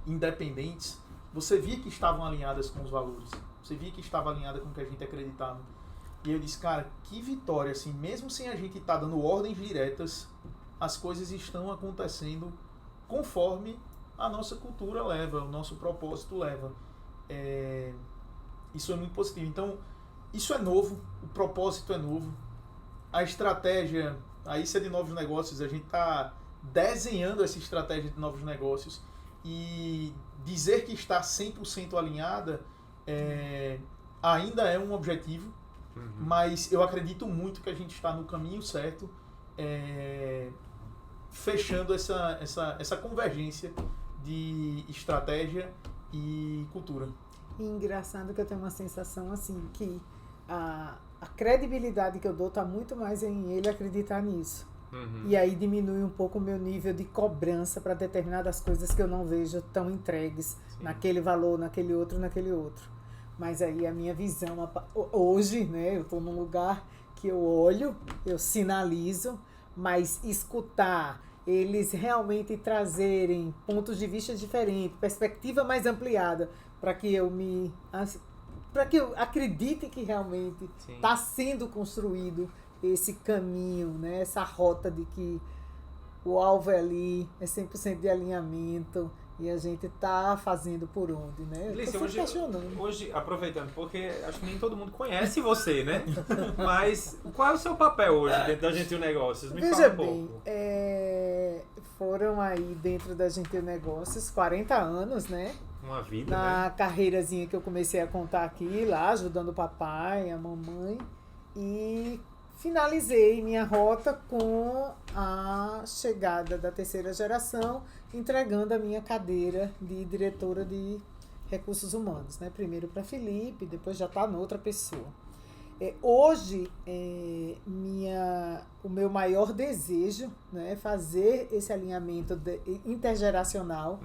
independentes, você via que estavam alinhadas com os valores. Você via que estava alinhada com o que a gente acreditava. E eu disse, cara, que vitória, assim, mesmo sem a gente estar dando ordens diretas, as coisas estão acontecendo conforme a nossa cultura leva, o nosso propósito leva. Isso é muito positivo. Então, isso é novo, o propósito é novo, a estratégia, isso é de novos negócios, a gente está desenhando essa estratégia de novos negócios e dizer que está 100% alinhada ainda é um objetivo, mas eu acredito muito que a gente está no caminho certo, fechando essa convergência de estratégia e cultura. E engraçado que eu tenho uma sensação assim, que a credibilidade que eu dou está muito mais em ele acreditar nisso. E aí diminui um pouco o meu nível de cobrança para determinadas coisas que eu não vejo tão entregues. Sim. Naquele valor, naquele outro. Mas aí a minha visão, hoje, né, eu estou num lugar que eu olho, eu sinalizo, mas escutar, eles realmente trazerem pontos de vista diferentes, perspectiva mais ampliada, para que eu acredite que realmente está sendo construído esse caminho, né? Essa rota de que o alvo é ali, é 100% de alinhamento, e a gente está fazendo por onde, né? Lícia, hoje, aproveitando, porque acho que nem todo mundo conhece você, né? Mas qual é o seu papel hoje dentro da Gentil Negócios? Me Veja fala um bem, pouco. Foram aí dentro da Gentil Negócios 40 anos, né? Uma vida, na carreirazinha que eu comecei a contar aqui, lá ajudando o papai, a mamãe, e finalizei minha rota com a chegada da terceira geração, entregando a minha cadeira de diretora de recursos humanos, né? Primeiro para Felipe, depois já está noutra pessoa. Hoje, o meu maior desejo, né, é fazer esse alinhamento intergeracional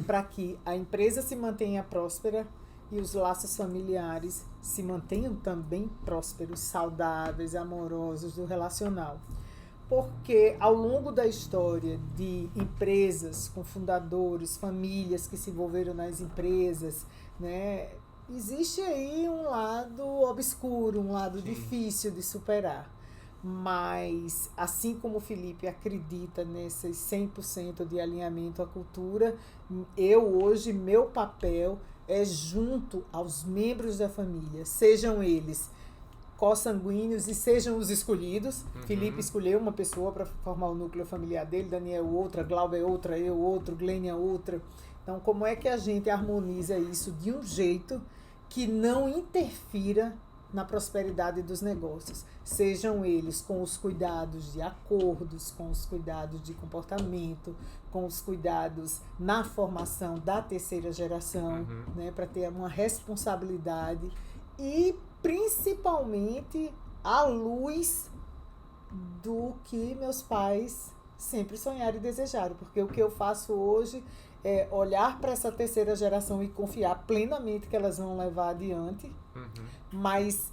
para que a empresa se mantenha próspera e os laços familiares se mantenham também prósperos, saudáveis, amorosos, do relacional. Porque ao longo da história de empresas com fundadores, famílias que se envolveram nas empresas, né, existe aí um lado obscuro, um lado difícil de superar. Mas, assim como o Felipe acredita nesses 100% de alinhamento à cultura, hoje, meu papel é junto aos membros da família, sejam eles consanguíneos e sejam os escolhidos. Felipe escolheu uma pessoa para formar o núcleo familiar dele, Daniel outra, Glauber outra, eu outro, Glênia outra. Então, como é que a gente harmoniza isso de um jeito que não interfira na prosperidade dos negócios? Sejam eles com os cuidados de acordos, com os cuidados de comportamento, com os cuidados na formação da terceira geração, né, para ter uma responsabilidade e principalmente à luz do que meus pais sempre sonharam e desejaram, porque o que eu faço hoje é olhar para essa terceira geração e confiar plenamente que elas vão levar adiante, mas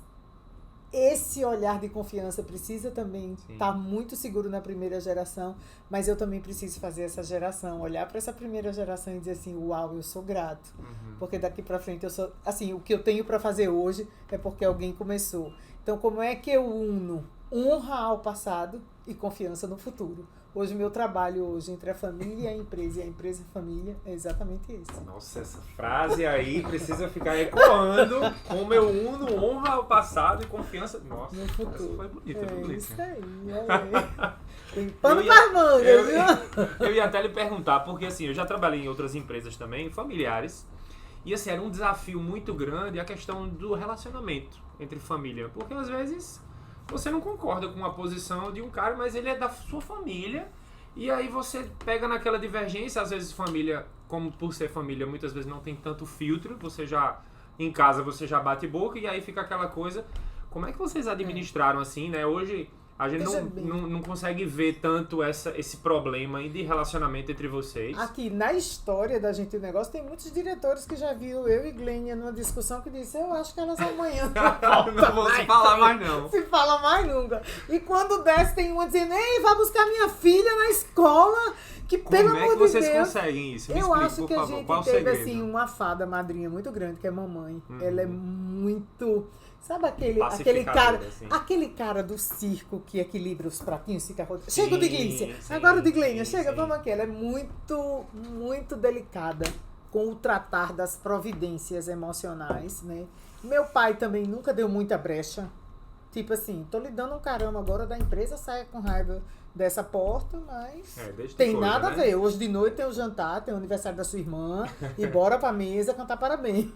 esse olhar de confiança precisa também estar muito seguro na primeira geração, mas eu também preciso fazer essa geração, olhar para essa primeira geração e dizer assim, uau, eu sou grato, porque daqui para frente eu sou, assim, o que eu tenho para fazer hoje é porque alguém começou. Então, como é que eu uno honra ao passado e confiança no futuro? Hoje, meu trabalho hoje entre a família e a empresa e a família é exatamente esse. Nossa, essa frase aí precisa ficar ecoando. Como eu uno honra ao passado e confiança no futuro. Essa foi bonita, isso aí. Tem pano para manga, viu? Eu ia até lhe perguntar, porque assim, eu já trabalhei em outras empresas também, familiares, e assim, era um desafio muito grande a questão do relacionamento entre família, porque às vezes você não concorda com a posição de um cara, mas ele é da sua família, e aí você pega naquela divergência, às vezes família, como por ser família, muitas vezes não tem tanto filtro, você já, em casa você já bate boca, e aí fica aquela coisa. Como é que vocês administraram assim, né? Hoje a gente não consegue ver tanto esse problema aí de relacionamento entre vocês. Aqui, na história da Gentil Negócio, tem muitos diretores que já viram eu e Glênia numa discussão que disse, eu acho que elas amanhã não vou se falar mais não. Se fala mais nunca. E quando desce, tem uma dizendo, ei, vai buscar minha filha na escola, que pelo amor de Deus... Como é que vocês conseguem isso? Me explica, acho que por a favor. gente Qual teve, segredo? assim, uma fada madrinha muito grande, que é mamãe. Ela é muito... Sabe aquele cara do circo que equilibra os pratinhos, fica rodando? Chega o de Glícia, agora o de Glênia, chega, vamos aqui. Ela é muito, muito delicada com o tratar das providências emocionais, né? Meu pai também nunca deu muita brecha. Tipo assim, tô lhe dando um caramba agora da empresa, saia com raiva dessa porta, mas tem nada a ver. Hoje de noite tem o jantar, tem o aniversário da sua irmã e bora pra mesa cantar parabéns.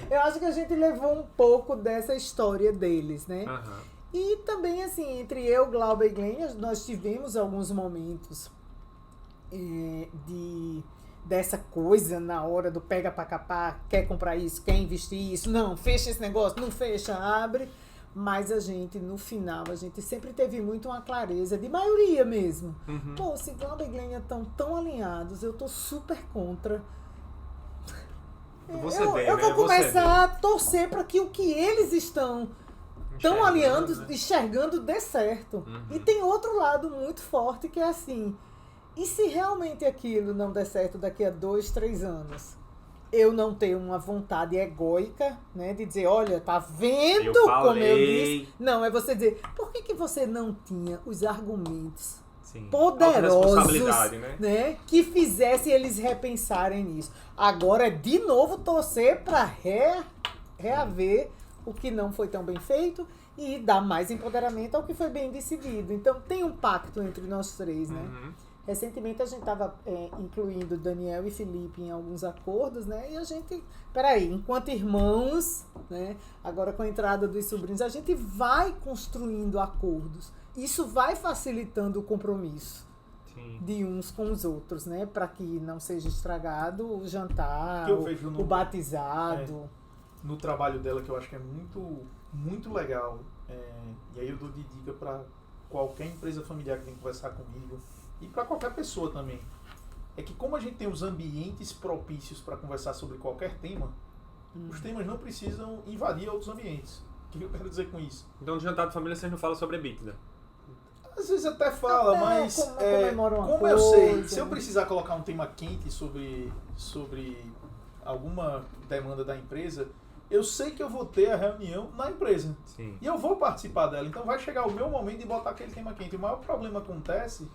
Eu acho que a gente levou um pouco dessa história deles, né? E também, assim, entre eu, Glauber e Glênia, nós tivemos alguns momentos dessa coisa na hora do pega pra capar, quer comprar isso, quer investir isso, não, fecha esse negócio, não fecha, abre. Mas a gente, no final, a gente sempre teve muito uma clareza, de maioria mesmo. Pô, se Glauber e Glênia estão tão alinhados, eu tô super contra. Eu vou começar a torcer para que o que eles estão estão alinhando, né? Enxergando dê certo. E tem outro lado muito forte que é assim, e se realmente aquilo não der certo daqui a 2, 3 anos? Eu não tenho uma vontade egóica, né, de dizer, olha, tá vendo como eu disse? Não, é você dizer, por que você não tinha os argumentos poderosos, né, que fizessem eles repensarem nisso? Agora é de novo torcer para reaver o que não foi tão bem feito e dar mais empoderamento ao que foi bem decidido. Então tem um pacto entre nós três, né? Recentemente a gente estava incluindo Daniel e Felipe em alguns acordos, né? E a gente, enquanto irmãos, né? Agora com a entrada dos sobrinhos, a gente vai construindo acordos. Isso vai facilitando o compromisso de uns com os outros, né? Para que não seja estragado o jantar, o batizado. No trabalho dela, que eu acho que é muito, muito legal. E aí eu dou de dica para qualquer empresa familiar que tem que conversar comigo. E para qualquer pessoa também, é que como a gente tem os ambientes propícios para conversar sobre qualquer tema, os temas não precisam invadir outros ambientes. O que eu quero dizer com isso? Então no jantar de família vocês não falam sobre EBITDA? Às vezes até fala, mas como eu sei, se eu precisar colocar um tema quente sobre alguma demanda da empresa, eu sei que eu vou ter a reunião na empresa. Sim. E eu vou participar dela. Então vai chegar o meu momento de botar aquele tema quente. O maior problema acontece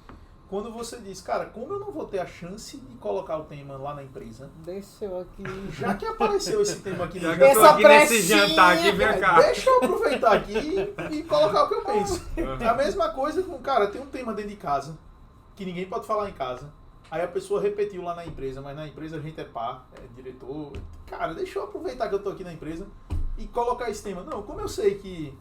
quando você diz, cara, como eu não vou ter a chance de colocar o tema lá na empresa? Deixa eu aqui. Já que apareceu esse tema aqui, já que eu tô aqui nesse jantar aqui, vem cá. Deixa eu aproveitar aqui e colocar o que eu penso. A mesma coisa com, cara, tem um tema dentro de casa, que ninguém pode falar em casa. Aí a pessoa repetiu lá na empresa, mas na empresa a gente é par, é diretor. Cara, deixa eu aproveitar que eu tô aqui na empresa e colocar esse tema. Não, como eu sei que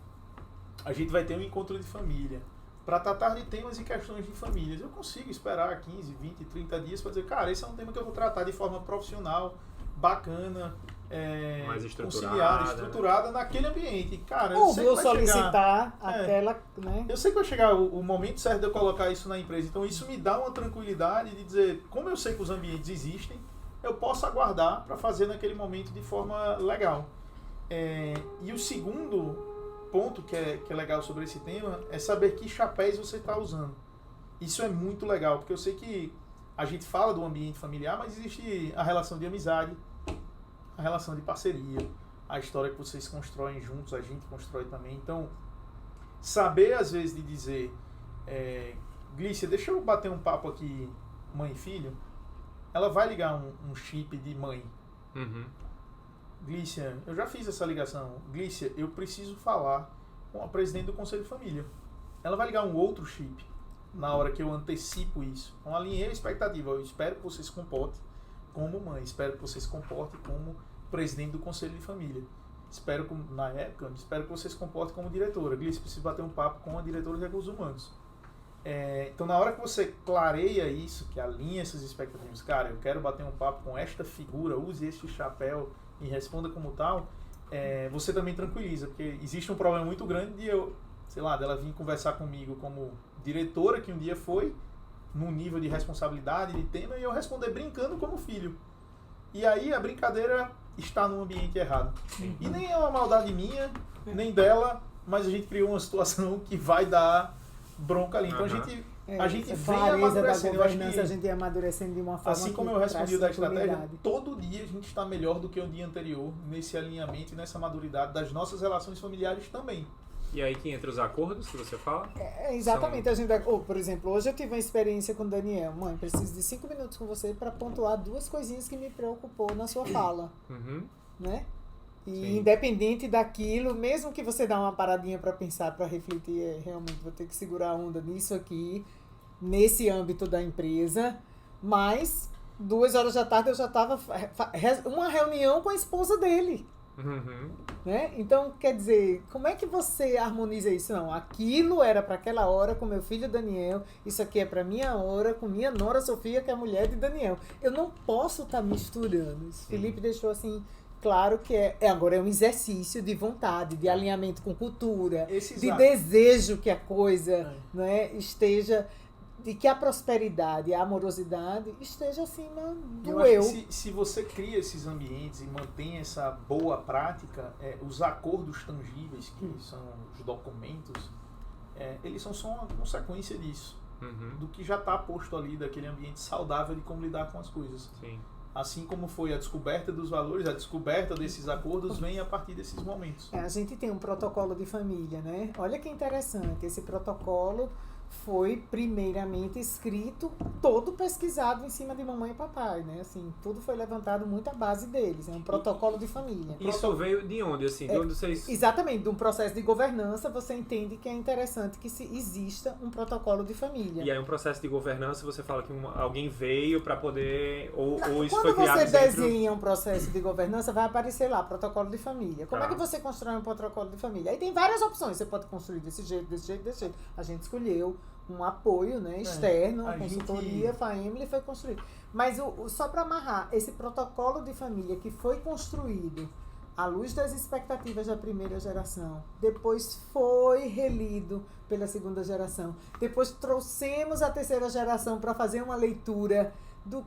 a gente vai ter um encontro de família, para tratar de temas e questões de famílias, eu consigo esperar 15, 20, 30 dias para dizer, cara, esse é um tema que eu vou tratar de forma profissional, bacana, mais estruturada naquele ambiente. Cara, ou vou solicitar aquela, né? Eu sei que vai chegar o momento certo de eu colocar isso na empresa, então isso me dá uma tranquilidade de dizer, como eu sei que os ambientes existem, eu posso aguardar para fazer naquele momento de forma legal. E o segundo ponto que é legal sobre esse tema é saber que chapéus você está usando. Isso é muito legal, porque eu sei que a gente fala do ambiente familiar, mas existe a relação de amizade, a relação de parceria, a história que vocês constroem juntos, a gente constrói também. Então, saber às vezes de dizer, Glícia, deixa eu bater um papo aqui, mãe e filho, ela vai ligar um chip de mãe. Glícia, eu já fiz essa ligação. Glícia, eu preciso falar com a presidente do Conselho de Família. Ela vai ligar um outro chip na hora que eu antecipo isso. Então, alinhei a expectativa. Eu espero que você se comporte como mãe. Espero que você se comporte como presidente do Conselho de Família. Espero que você se comporte como diretora. Glícia, preciso bater um papo com a diretora de Recursos Humanos. Então, na hora que você clareia isso, que alinha essas expectativas, cara, eu quero bater um papo com esta figura, use este chapéu e responda como tal, você também tranquiliza, porque existe um problema muito grande de dela vir conversar comigo como diretora, que um dia foi, num nível de responsabilidade, de tema, e eu responder brincando como filho. E aí a brincadeira está no ambiente errado. E nem é uma maldade minha, nem dela, mas a gente criou uma situação que vai dar bronca ali. Então a gente vem amadurecendo. Eu acho que a gente é amadurecendo de uma forma assim como eu respondi da estratégia, todo dia a gente está melhor do que o dia anterior nesse alinhamento e nessa maturidade das nossas relações familiares também. E aí que entra os acordos que você fala? Exatamente. A gente, por exemplo, hoje eu tive uma experiência com o Daniel. Mãe, preciso de 5 minutos com você para pontuar 2 coisinhas que me preocupou na sua fala. Né? E independente daquilo, mesmo que você dá uma paradinha para pensar, para refletir, realmente vou ter que segurar a onda nisso aqui, nesse âmbito da empresa, mas 2 horas da tarde eu já estava uma reunião com a esposa dele. Né? Então, quer dizer, como é que você harmoniza isso? Não, aquilo era para aquela hora com meu filho Daniel, isso aqui é para minha hora com minha nora Sofia, que é a mulher de Daniel. Eu não posso estar misturando isso. Felipe deixou assim claro que agora é um exercício de vontade, de alinhamento com cultura, de desejo que a coisa, né, esteja de que a prosperidade, a amorosidade esteja acima do Eu acho eu. que se você cria esses ambientes e mantém essa boa prática, os acordos tangíveis, que são os documentos, eles são só uma consequência disso, do que já está posto ali, daquele ambiente saudável de como lidar com as coisas. Sim. Assim como foi a descoberta dos valores, a descoberta desses acordos vem a partir desses momentos. A gente tem um protocolo de família, né? Olha que interessante, esse protocolo foi primeiramente escrito, todo pesquisado em cima de mamãe e papai, né? Assim, tudo foi levantado muito à base deles, é um protocolo de família. Isso veio de onde, assim? De onde vocês... Exatamente, de um processo de governança, você entende que é interessante que exista um protocolo de família. E aí um processo de governança, você fala que alguém veio para poder... Ou isso Quando foi criado você dentro... desenha um processo de governança, vai aparecer lá, protocolo de família. Como é que você constrói um protocolo de família? Aí tem várias opções, você pode construir desse jeito, desse jeito, desse jeito. A gente escolheu um apoio, né, externo, a consultoria, Family foi construído. Mas só para amarrar, esse protocolo de família que foi construído à luz das expectativas da primeira geração, depois foi relido pela segunda geração, depois trouxemos a terceira geração para fazer uma leitura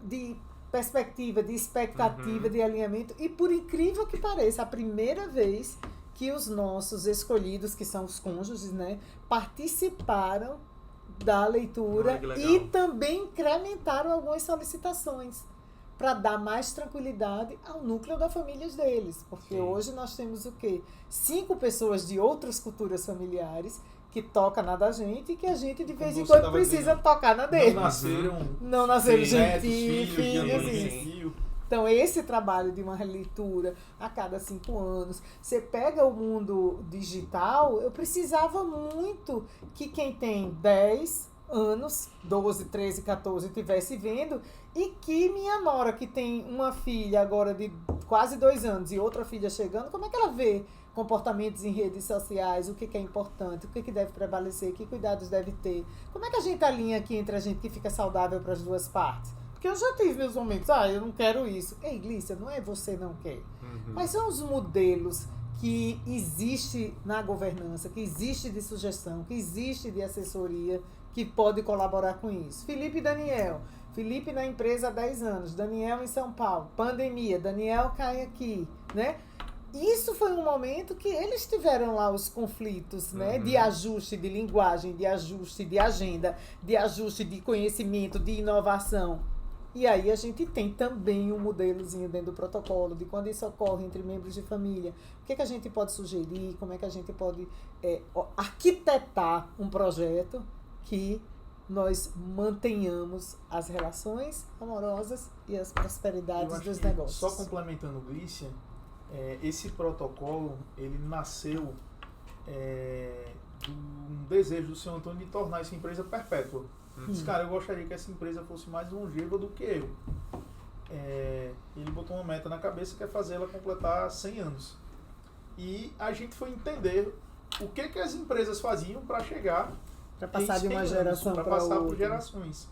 de perspectiva, de expectativa, de alinhamento, e por incrível que pareça, a primeira vez que os nossos escolhidos, que são os cônjuges, né, participaram da leitura e também incrementaram algumas solicitações para dar mais tranquilidade ao núcleo das famílias deles. Porque hoje nós temos o quê? 5 pessoas de outras culturas familiares que tocam na da gente e que a gente de vez em quando precisa tocar na deles. Não nasceram gente, filhos. Então, esse trabalho de uma releitura a cada 5 anos, você pega o mundo digital, eu precisava muito que quem tem 10 anos, 12, 13, 14, estivesse vendo, e que minha nora, que tem uma filha agora de quase 2 anos e outra filha chegando, como é que ela vê comportamentos em redes sociais, o que é importante, o que deve prevalecer, que cuidados deve ter? Como é que a gente alinha aqui entre a gente que fica saudável para as duas partes? Porque eu já tive meus momentos, eu não quero isso. Ei, Glícia, não é você não quer. Mas são os modelos que existe na governança, que existe de sugestão, que existe de assessoria, que pode colaborar com isso. Felipe e Daniel. Felipe na empresa há 10 anos, Daniel em São Paulo, pandemia, Daniel cai aqui, né? Isso foi um momento que eles tiveram lá os conflitos, né? De ajuste de linguagem, de ajuste de agenda, de ajuste de conhecimento, de inovação. E aí a gente tem também um modelozinho dentro do protocolo de quando isso ocorre entre membros de família. O que a gente pode sugerir, como é que a gente pode arquitetar um projeto que nós mantenhamos as relações amorosas e as prosperidades dos negócios. Só complementando, Glícia, esse protocolo, ele nasceu de um desejo do senhor Antônio de tornar essa empresa perpétua. Disse, cara, eu gostaria que essa empresa fosse mais longeva do que eu. Ele botou uma meta na cabeça que é fazer ela completar 100 anos. E a gente foi entender o que as empresas faziam para chegar... Para passar de uma geração para outra. Por gerações.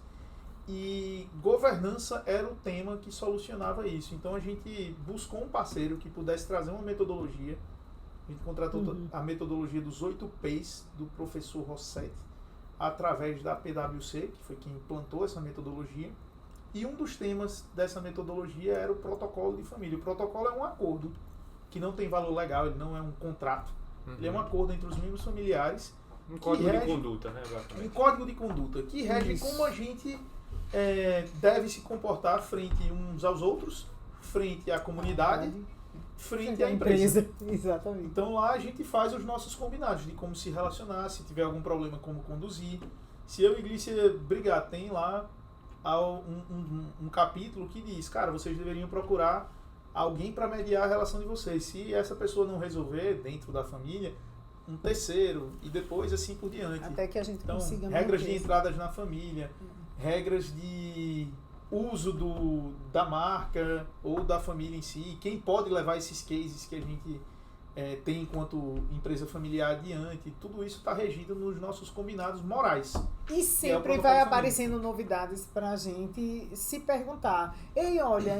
E governança era o tema que solucionava isso. Então a gente buscou um parceiro que pudesse trazer uma metodologia. A gente contratou a metodologia dos 8 P's do professor Rossetti, através da PwC, que foi quem implantou essa metodologia. E um dos temas dessa metodologia era o protocolo de família. O protocolo é um acordo que não tem valor legal, ele não é um contrato. Ele é um acordo entre os membros familiares. Um código de conduta, né? Um código de conduta que rege como a gente deve se comportar frente uns aos outros, frente à comunidade, frente à empresa. Exatamente. Então lá a gente faz os nossos combinados de como se relacionar, se tiver algum problema, como conduzir. Se eu e Glícia brigar, tem lá um capítulo que diz, cara, vocês deveriam procurar alguém para mediar a relação de vocês. Se essa pessoa não resolver dentro da família, um terceiro, e depois assim por diante. Até que a gente consiga regras de entradas na família, regras de uso da marca ou da família em si, quem pode levar esses cases que a gente tem enquanto empresa familiar adiante, tudo isso está regido nos nossos combinados morais. E sempre vai aparecendo novidades para a gente se perguntar. Ei, olha,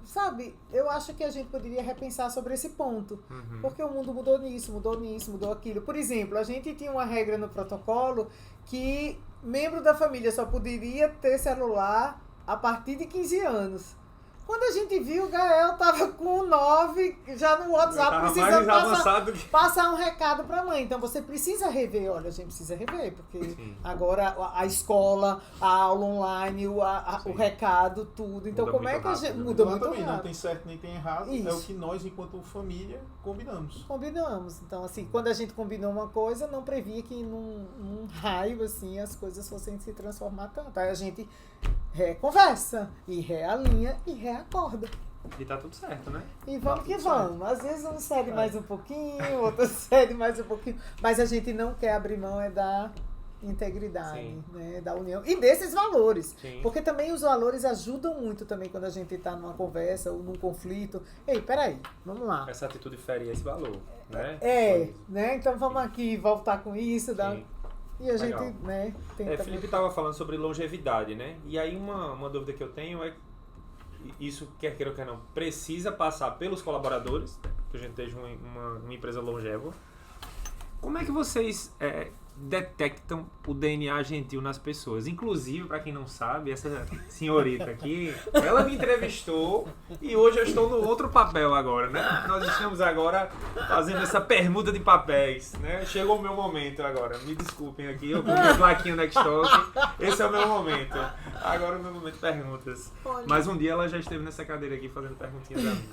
sabe, eu acho que a gente poderia repensar sobre esse ponto. Porque o mundo mudou nisso, mudou aquilo. Por exemplo, a gente tinha uma regra no protocolo que membro da família só poderia ter celular a partir de 15 anos. Quando a gente viu, o Gael tava com 9, já no WhatsApp, precisando passar um recado pra mãe. Então você precisa rever, olha, a gente precisa rever, porque agora a escola, a aula online, o recado, tudo. Então como é que a gente muda muito rápido? Não tem certo nem tem errado, isso. É o que nós, enquanto família, combinamos. Então, assim, quando a gente combinou uma coisa, não previa que num raio, assim, as coisas fossem se transformar tanto. Aí a gente reconversa, e realinha, e reacorda. E tá tudo certo, né? E vamos que vamos. Às vezes um cede mais um pouquinho, outro cede mais um pouquinho. Mas a gente não quer abrir mão da integridade, né? Da união. E desses valores. Sim. Porque também os valores ajudam muito também quando a gente está numa conversa ou num conflito. Ei, peraí, vamos lá. Essa atitude fere esse valor, né? Né? Então vamos aqui voltar com isso, e a gente, né, tenta... Felipe estava falando sobre longevidade, né? E aí uma dúvida que eu tenho é, isso quer queira ou quer não, precisa passar pelos colaboradores, né? Que a gente esteja uma empresa longeva. Como é que vocês detectam o DNA gentil nas pessoas? Inclusive, para quem não sabe, essa senhorita aqui, ela me entrevistou e hoje eu estou no outro papel agora, né? Nós estamos agora fazendo essa permuta de papéis, né? Chegou o meu momento agora, me desculpem aqui, eu com minha plaquinha Nextalk, esse é o meu momento. Agora é o meu momento de perguntas. Mas um dia ela já esteve nessa cadeira aqui fazendo perguntinhas a mim.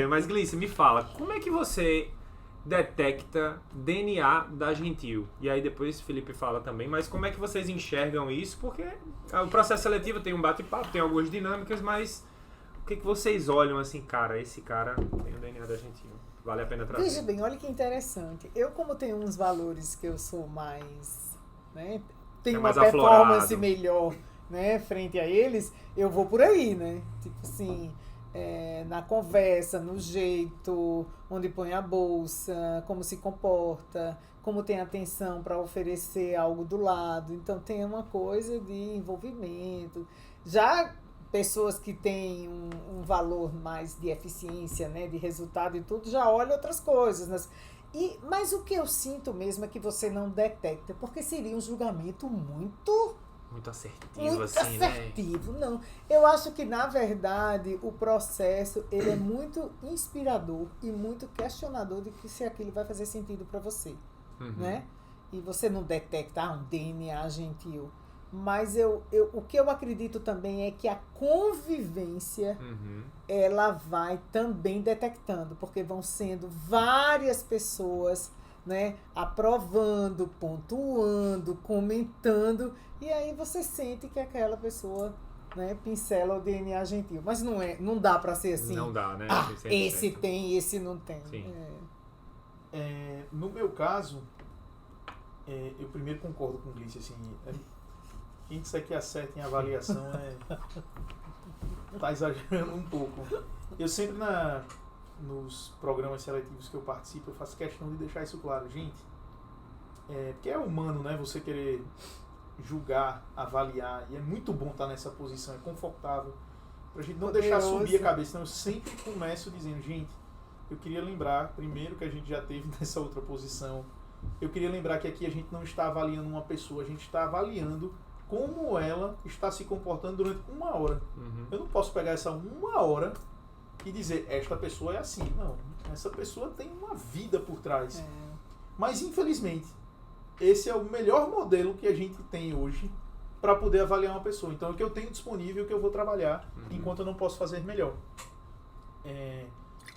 Mas Glícia, me fala, como é que você detecta DNA da Gentil? E aí depois Felipe fala também, mas como é que vocês enxergam isso? Porque o processo seletivo tem um bate-papo, tem algumas dinâmicas, mas o que vocês olham assim, cara, esse cara tem o DNA da Gentil, vale a pena trazer? Veja bem, olha que interessante. Eu, como tenho uns valores que eu sou mais, né, tenho uma performance melhor, né, frente a eles, eu vou por aí, né? Tipo assim, na conversa, no jeito, onde põe a bolsa, como se comporta, como tem atenção para oferecer algo do lado. Então tem uma coisa de envolvimento. Já pessoas que têm um valor mais de eficiência, né, de resultado e tudo, já olham outras coisas. Mas o que eu sinto mesmo é que você não detecta, porque seria um julgamento muito assertivo, assertivo, né? Não. Eu acho que, na verdade, o processo ele é muito inspirador e muito questionador de que se aquilo vai fazer sentido para você, né? E você não detecta um DNA gentil. Mas o que eu acredito também é que a convivência ela vai também detectando, porque vão sendo várias pessoas, né, aprovando, pontuando, comentando, e aí você sente que aquela pessoa, né, pincela o DNA gentil. Mas não dá para ser assim. Não dá, né? Esse tem, esse não tem. Sim. No meu caso, eu primeiro concordo com o Glícia, assim, quem disser que acerta em avaliação tá exagerando um pouco. Eu sempre nos programas seletivos que eu participo, eu faço questão de deixar isso claro. Gente, porque é humano, né? Você querer julgar, avaliar, e é muito bom estar nessa posição, é confortável, pra gente não deixar subir a cabeça. Então eu sempre começo dizendo, gente, eu queria lembrar, primeiro, que a gente já teve nessa outra posição, eu queria lembrar que aqui a gente não está avaliando uma pessoa, a gente está avaliando como ela está se comportando durante 1 hora. Eu não posso pegar essa 1 hora e dizer, esta pessoa é assim. Não, essa pessoa tem uma vida por trás. Mas, infelizmente, esse é o melhor modelo que a gente tem hoje para poder avaliar uma pessoa. Então, é o que eu tenho disponível, que eu vou trabalhar, enquanto eu não posso fazer melhor.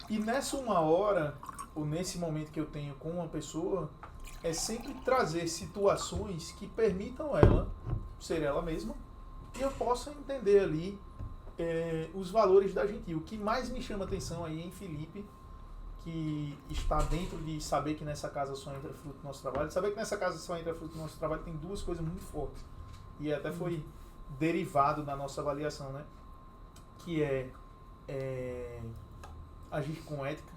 E nessa 1 hora, ou nesse momento que eu tenho com uma pessoa, é sempre trazer situações que permitam ela ser ela mesma e eu possa entender ali os valores da Gentil. O que mais me chama atenção aí em Felipe, que está dentro de saber que nessa casa só entra fruto do nosso trabalho. Saber que nessa casa só entra fruto do nosso trabalho tem 2 coisas muito fortes. E até foi derivado da nossa avaliação, né? Que é agir com ética,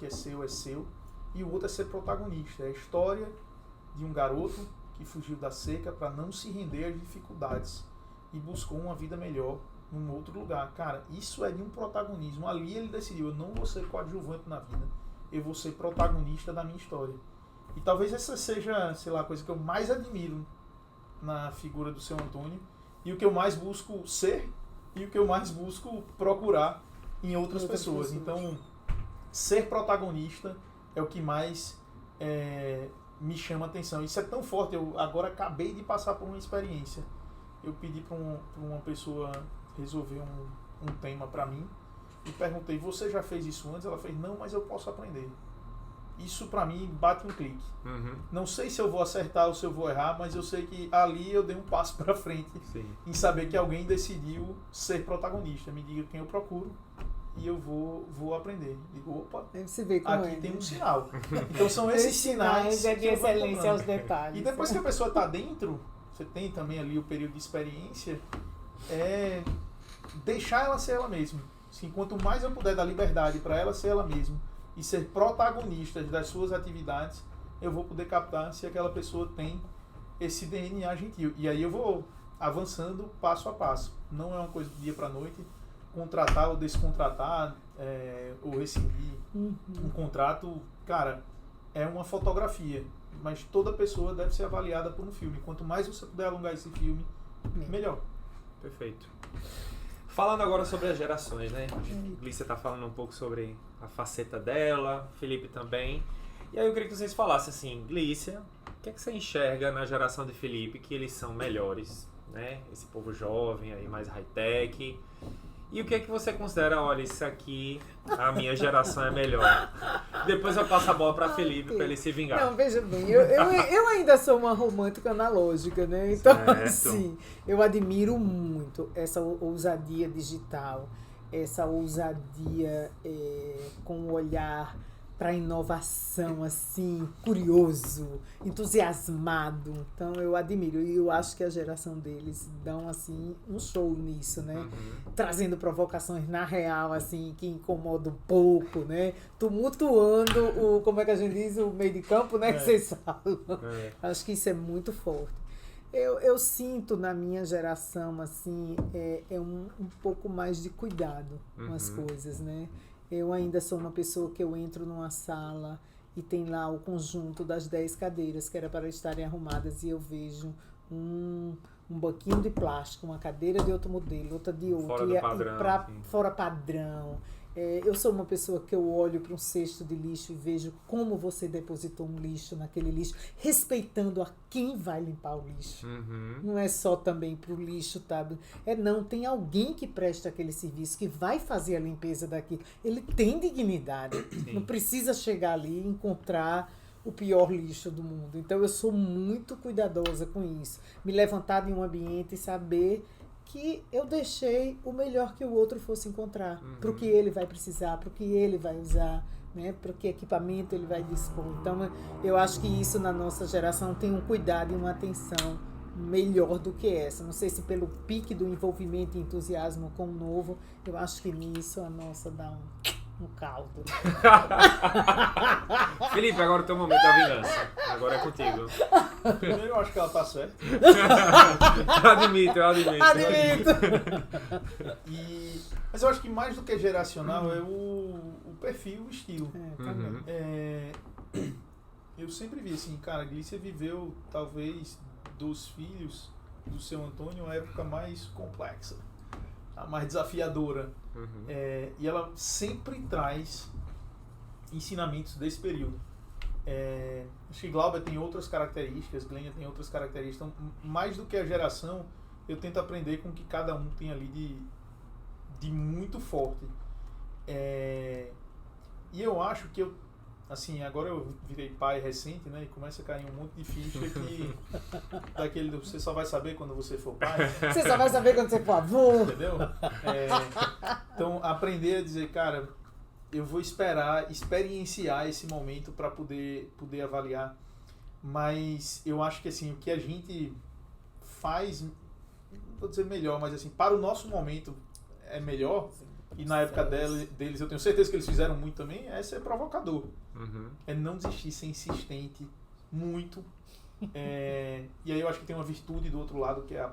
que é seu, e o outro é ser protagonista. É a história de um garoto que fugiu da seca para não se render às dificuldades e buscou uma vida melhor num outro lugar. Cara, isso é de um protagonismo. Ali ele decidiu, eu não vou ser coadjuvante na vida, eu vou ser protagonista da minha história. E talvez essa seja, sei lá, a coisa que eu mais admiro na figura do Seu Antônio, e o que eu mais busco ser, e o que eu mais busco procurar em outras pessoas. Então, ser protagonista é o que mais me chama a atenção. Isso é tão forte. Eu agora acabei de passar por uma experiência. Eu pedi para uma pessoa resolver um tema para mim e perguntei, você já fez isso antes? Ela fez, não, mas eu posso aprender. Isso para mim bate um clique. Não sei se eu vou acertar ou se eu vou errar, mas eu sei que ali eu dei um passo para frente. Sim. Em saber que alguém decidiu ser protagonista. Me diga quem eu procuro e eu vou aprender. Digo, opa, aqui tem um sinal. Então são esses sinais de excelência aos detalhes. E depois que a pessoa está dentro, você tem também ali o período de experiência, deixar ela ser ela mesma. Assim, quanto mais eu puder dar liberdade para ela ser ela mesma e ser protagonista das suas atividades, eu vou poder captar se aquela pessoa tem esse DNA gentil. E aí eu vou avançando passo a passo. Não é uma coisa do dia para a noite. Contratar ou descontratar, ou rescindir um contrato, cara, é uma fotografia. Mas toda pessoa deve ser avaliada por um filme. Quanto mais você puder alongar esse filme, melhor. Perfeito. Falando agora sobre as gerações, né? A Glícia está falando um pouco sobre a faceta dela, Felipe também. E aí eu queria que vocês falassem assim, Glícia, o que é que você enxerga na geração de Felipe que eles são melhores, né? Esse povo jovem aí, mais high-tech. E o que é que você considera, olha, isso aqui, a minha geração é melhor? Depois eu passo a bola para Felipe, para ele se vingar. Não, veja bem, eu ainda sou uma romântica analógica, né? Então, assim, eu admiro muito essa ousadia digital, essa ousadia com o olhar para inovação, assim, curioso, entusiasmado. Então, eu admiro. E eu acho que a geração deles dão, assim, um show nisso, né? Trazendo provocações na real, assim, que incomodam um pouco, né? Tumultuando como é que a gente diz? O meio de campo, né? Que vocês falam. Acho que isso é muito forte. Eu sinto na minha geração, assim, um pouco mais de cuidado com as coisas, né? Eu ainda sou uma pessoa que eu entro numa sala e tem lá o conjunto das 10 cadeiras que era para estarem arrumadas e eu vejo um banquinho de plástico, uma cadeira de outro modelo, outra de outro. Fora padrão. Eu sou uma pessoa que eu olho para um cesto de lixo e vejo como você depositou um lixo naquele lixo, respeitando a quem vai limpar o lixo. Não é só também para o lixo, tá? Não, tem alguém que presta aquele serviço, que vai fazer a limpeza daquilo. Ele tem dignidade. Sim. Não precisa chegar ali e encontrar o pior lixo do mundo. Então eu sou muito cuidadosa com isso. Me levantar em um ambiente e saber que eu deixei o melhor que o outro fosse encontrar, para o que ele vai precisar, para o que ele vai usar, né? Para que equipamento ele vai dispor. Então, eu acho que isso na nossa geração tem um cuidado e uma atenção melhor do que essa. Não sei se pelo pique do envolvimento e entusiasmo com o novo, eu acho que nisso a nossa dá um caldo. Felipe, agora é o teu momento da vingança. Agora é contigo. Primeiro eu acho que ela tá certa. Admito. Mas eu acho que mais do que geracional é o perfil, o estilo. Eu sempre vi assim, cara, a Glícia viveu talvez dos filhos do Seu Antônio a época mais complexa, a mais desafiadora. E ela sempre traz ensinamentos desse período. Acho que Glauber tem outras características, Glênia tem outras características. Então, mais do que a geração, eu tento aprender com o que cada um tem ali de muito forte. E eu acho que assim, agora eu virei pai recente, né? E começa a cair um monte de ficha que daquele você só vai saber quando você for pai. Você só vai saber quando você for avô. Entendeu? Então, aprender a dizer, cara, eu vou experienciar esse momento para poder avaliar. Mas eu acho que assim, o que a gente faz, não vou dizer melhor, mas assim, para o nosso momento é melhor. e na época deles eu tenho certeza que eles fizeram muito também, é ser provocador. É não desistir, ser insistente, muito. E aí eu acho que tem uma virtude do outro lado, que é a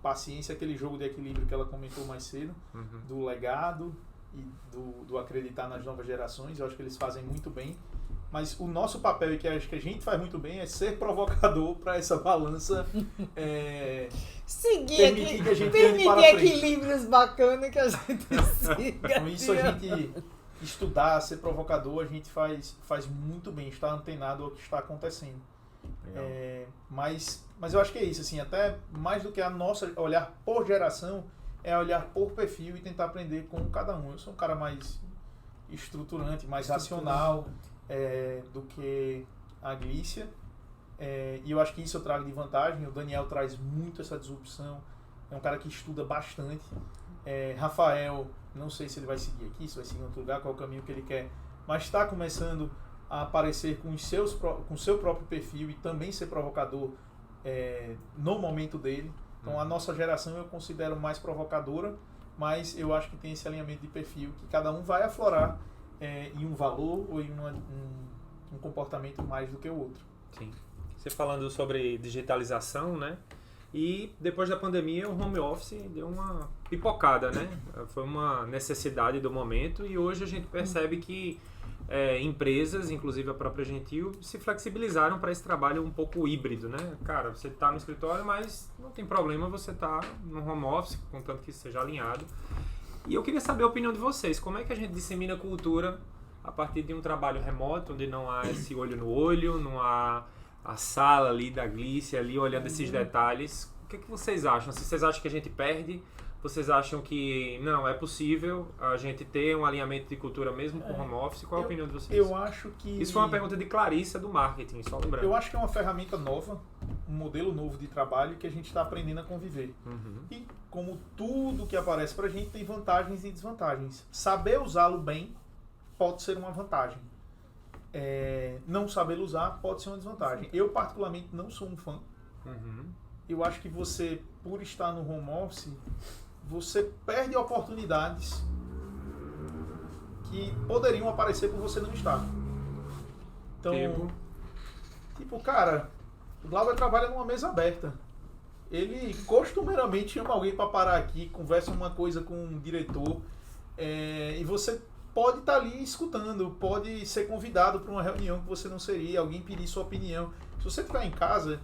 paciência, aquele jogo de equilíbrio que ela comentou mais cedo, do legado e do acreditar nas novas gerações. Eu acho que eles fazem muito bem. Mas o nosso papel, e que acho que a gente faz muito bem, é ser provocador para essa balança seguir que a gente permitir equilíbrios bacanas que a gente siga. Com isso a gente estudar, ser provocador, a gente faz muito bem, estar antenado ao que está acontecendo. Mas eu acho que é isso, assim, até mais do que a nossa olhar por geração, é olhar por perfil e tentar aprender com cada um. Eu sou um cara mais estruturante, mais racional do que a Glícia. E eu acho que isso eu trago de vantagem. O Daniel traz muito essa disrupção. É um cara que estuda bastante. Rafael, não sei se ele vai seguir aqui, se vai seguir em outro lugar, qual é o caminho que ele quer, mas está começando a aparecer com o seu próprio perfil e também ser provocador no momento dele. Então a nossa geração eu considero mais provocadora, mas eu acho que tem esse alinhamento de perfil que cada um vai aflorar em um valor ou em um comportamento mais do que o outro. Sim. Você falando sobre digitalização, né? E depois da pandemia o home office deu uma pipocada, né? Foi uma necessidade do momento e hoje a gente percebe que empresas, inclusive a própria Gentil, se flexibilizaram para esse trabalho um pouco híbrido, né? Cara, você está no escritório, mas não tem problema você estar no home office, contanto que seja alinhado. E eu queria saber a opinião de vocês. Como é que a gente dissemina cultura a partir de um trabalho remoto, onde não há esse olho no olho, não há a sala ali da Glícia, ali olhando esses detalhes? O que vocês acham? Se vocês acham que a gente perde, vocês acham que não, é possível a gente ter um alinhamento de cultura mesmo com o home office? Qual é a opinião de vocês? Eu acho que... Isso foi uma pergunta de Clarissa do marketing, só lembrando. Eu acho que é uma ferramenta nova, um modelo novo de trabalho que a gente está aprendendo a conviver. E como tudo que aparece pra gente tem vantagens e desvantagens. Saber usá-lo bem pode ser uma vantagem. Não saber usar pode ser uma desvantagem. Eu particularmente não sou um fã. Eu acho que você, por estar no home office, você perde oportunidades que poderiam aparecer por você não estar. Então, tipo, cara, o Glauber trabalha numa mesa aberta. Ele costumeiramente chama alguém para parar aqui, conversa uma coisa com um diretor, e você pode estar ali escutando, pode ser convidado para uma reunião que você não seria, alguém pedir sua opinião. Se você estiver em casa,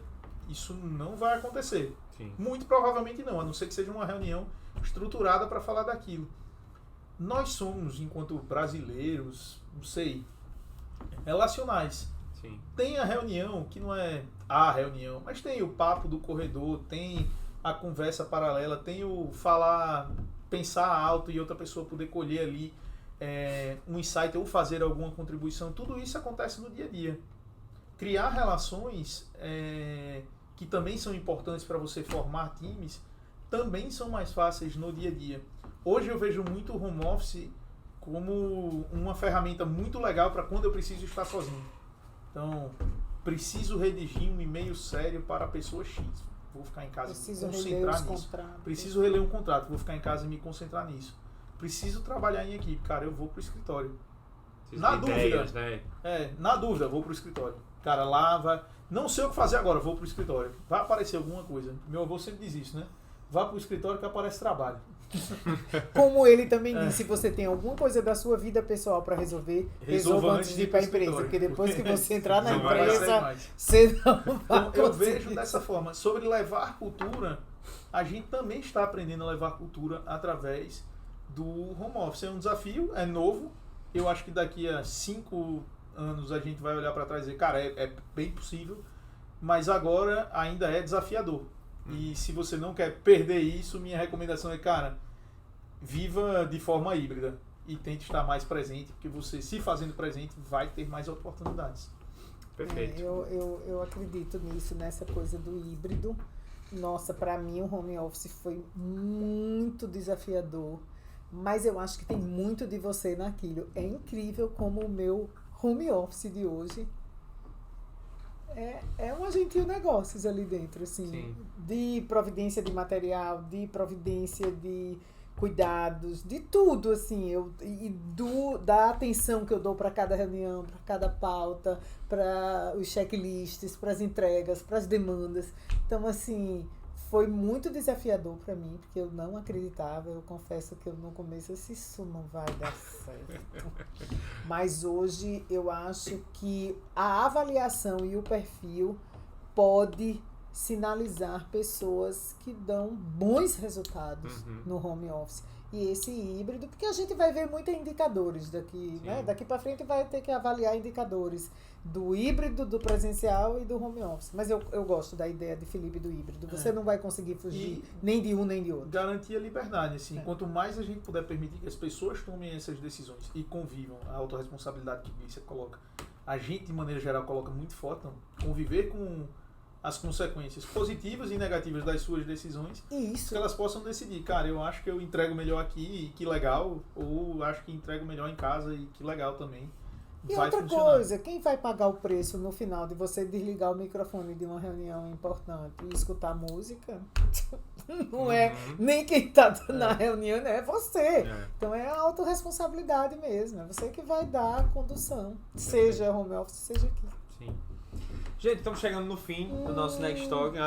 isso não vai acontecer. Sim. Muito provavelmente não, a não ser que seja uma reunião estruturada para falar daquilo. Nós somos, enquanto brasileiros, não sei, relacionais. Sim. Tem a reunião, que não é a reunião, mas tem o papo do corredor, tem a conversa paralela, tem o falar, pensar alto e outra pessoa poder colher ali um insight ou fazer alguma contribuição. Tudo isso acontece no dia a dia. Criar relações que também são importantes para você formar times, também são mais fáceis no dia a dia. Hoje eu vejo muito o home office como uma ferramenta muito legal para quando eu preciso estar sozinho. Então, preciso redigir um e-mail sério para a pessoa X. Vou ficar em casa e me concentrar nisso. Preciso reler um contrato, vou ficar em casa e me concentrar nisso. Preciso trabalhar em equipe, cara, eu vou pro escritório. Na dúvida, né? Na dúvida, vou pro escritório. Cara, lá vai... Não sei o que fazer agora, vou pro escritório. Vai aparecer alguma coisa. Meu avô sempre diz isso, né? Vá pro escritório que aparece trabalho. Como ele também disse, se você tem alguma coisa da sua vida pessoal para resolva antes de ir para a empresa. Porque depois que você entrar na empresa, você não vai eu vejo dessa forma. Sobre levar cultura, a gente também está aprendendo a levar cultura através do home office. É um desafio, é novo. Eu acho que daqui a 5 anos a gente vai olhar para trás e dizer, cara, é bem possível, mas agora ainda é desafiador. E se você não quer perder isso, minha recomendação é, cara, viva de forma híbrida e tente estar mais presente, porque você, se fazendo presente, vai ter mais oportunidades. Perfeito. Eu acredito nisso, nessa coisa do híbrido. Nossa, para mim o home office foi muito desafiador, mas eu acho que tem muito de você naquilo. É incrível como o meu home office de hoje é uma Gentil Negócios ali dentro, assim. Sim. De providência de material, de providência de cuidados, de tudo, assim, da atenção que eu dou para cada reunião, para cada pauta, para os checklists, para as entregas, para as demandas. Então, assim, foi muito desafiador para mim, porque eu não acreditava, eu confesso que eu no começo eu disse, isso não vai dar certo. Mas hoje eu acho que a avaliação e o perfil pode sinalizar pessoas que dão bons resultados no home office. E esse híbrido, porque a gente vai ver muitos indicadores daqui, né? Daqui para frente vai ter que avaliar indicadores do híbrido, do presencial e do home office. Mas eu gosto da ideia de Felipe do híbrido. Você não vai conseguir fugir nem de um nem de outro. Garantir a liberdade, assim. Quanto mais a gente puder permitir que as pessoas tomem essas decisões e convivam, a autorresponsabilidade que a Glícia coloca, a gente, de maneira geral, coloca muito forte, não? Conviver com as consequências positivas e negativas das suas decisões, isso, que elas possam decidir, cara, eu acho que eu entrego melhor aqui e que legal, ou acho que entrego melhor em casa e que legal também. E outra coisa, quem vai pagar o preço no final de você desligar o microfone de uma reunião importante e escutar música? Não é nem quem está na reunião, é você. Então é a autorresponsabilidade mesmo, é você que vai dar a condução, seja home office, seja aqui. Sim. Gente, estamos chegando no fim do nosso Next Talk.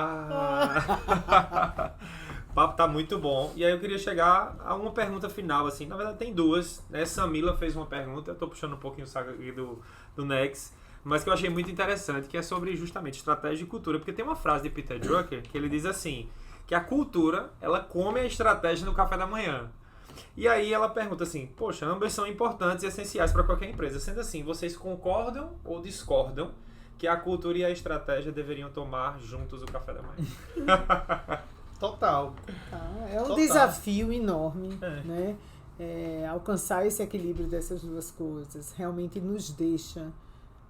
O papo tá muito bom. E aí eu queria chegar a uma pergunta final, assim. Na verdade tem duas, né? Samila fez uma pergunta, eu tô puxando um pouquinho o saco aqui do Next, mas que eu achei muito interessante, que é sobre justamente estratégia e cultura. Porque tem uma frase de Peter Drucker que ele diz assim, que a cultura, ela come a estratégia no café da manhã. E aí ela pergunta assim, poxa, ambas são importantes e essenciais para qualquer empresa. Sendo assim, vocês concordam ou discordam que a cultura e a estratégia deveriam tomar juntos o café da manhã? Total. É um desafio enorme, né? Alcançar esse equilíbrio dessas duas coisas realmente nos deixa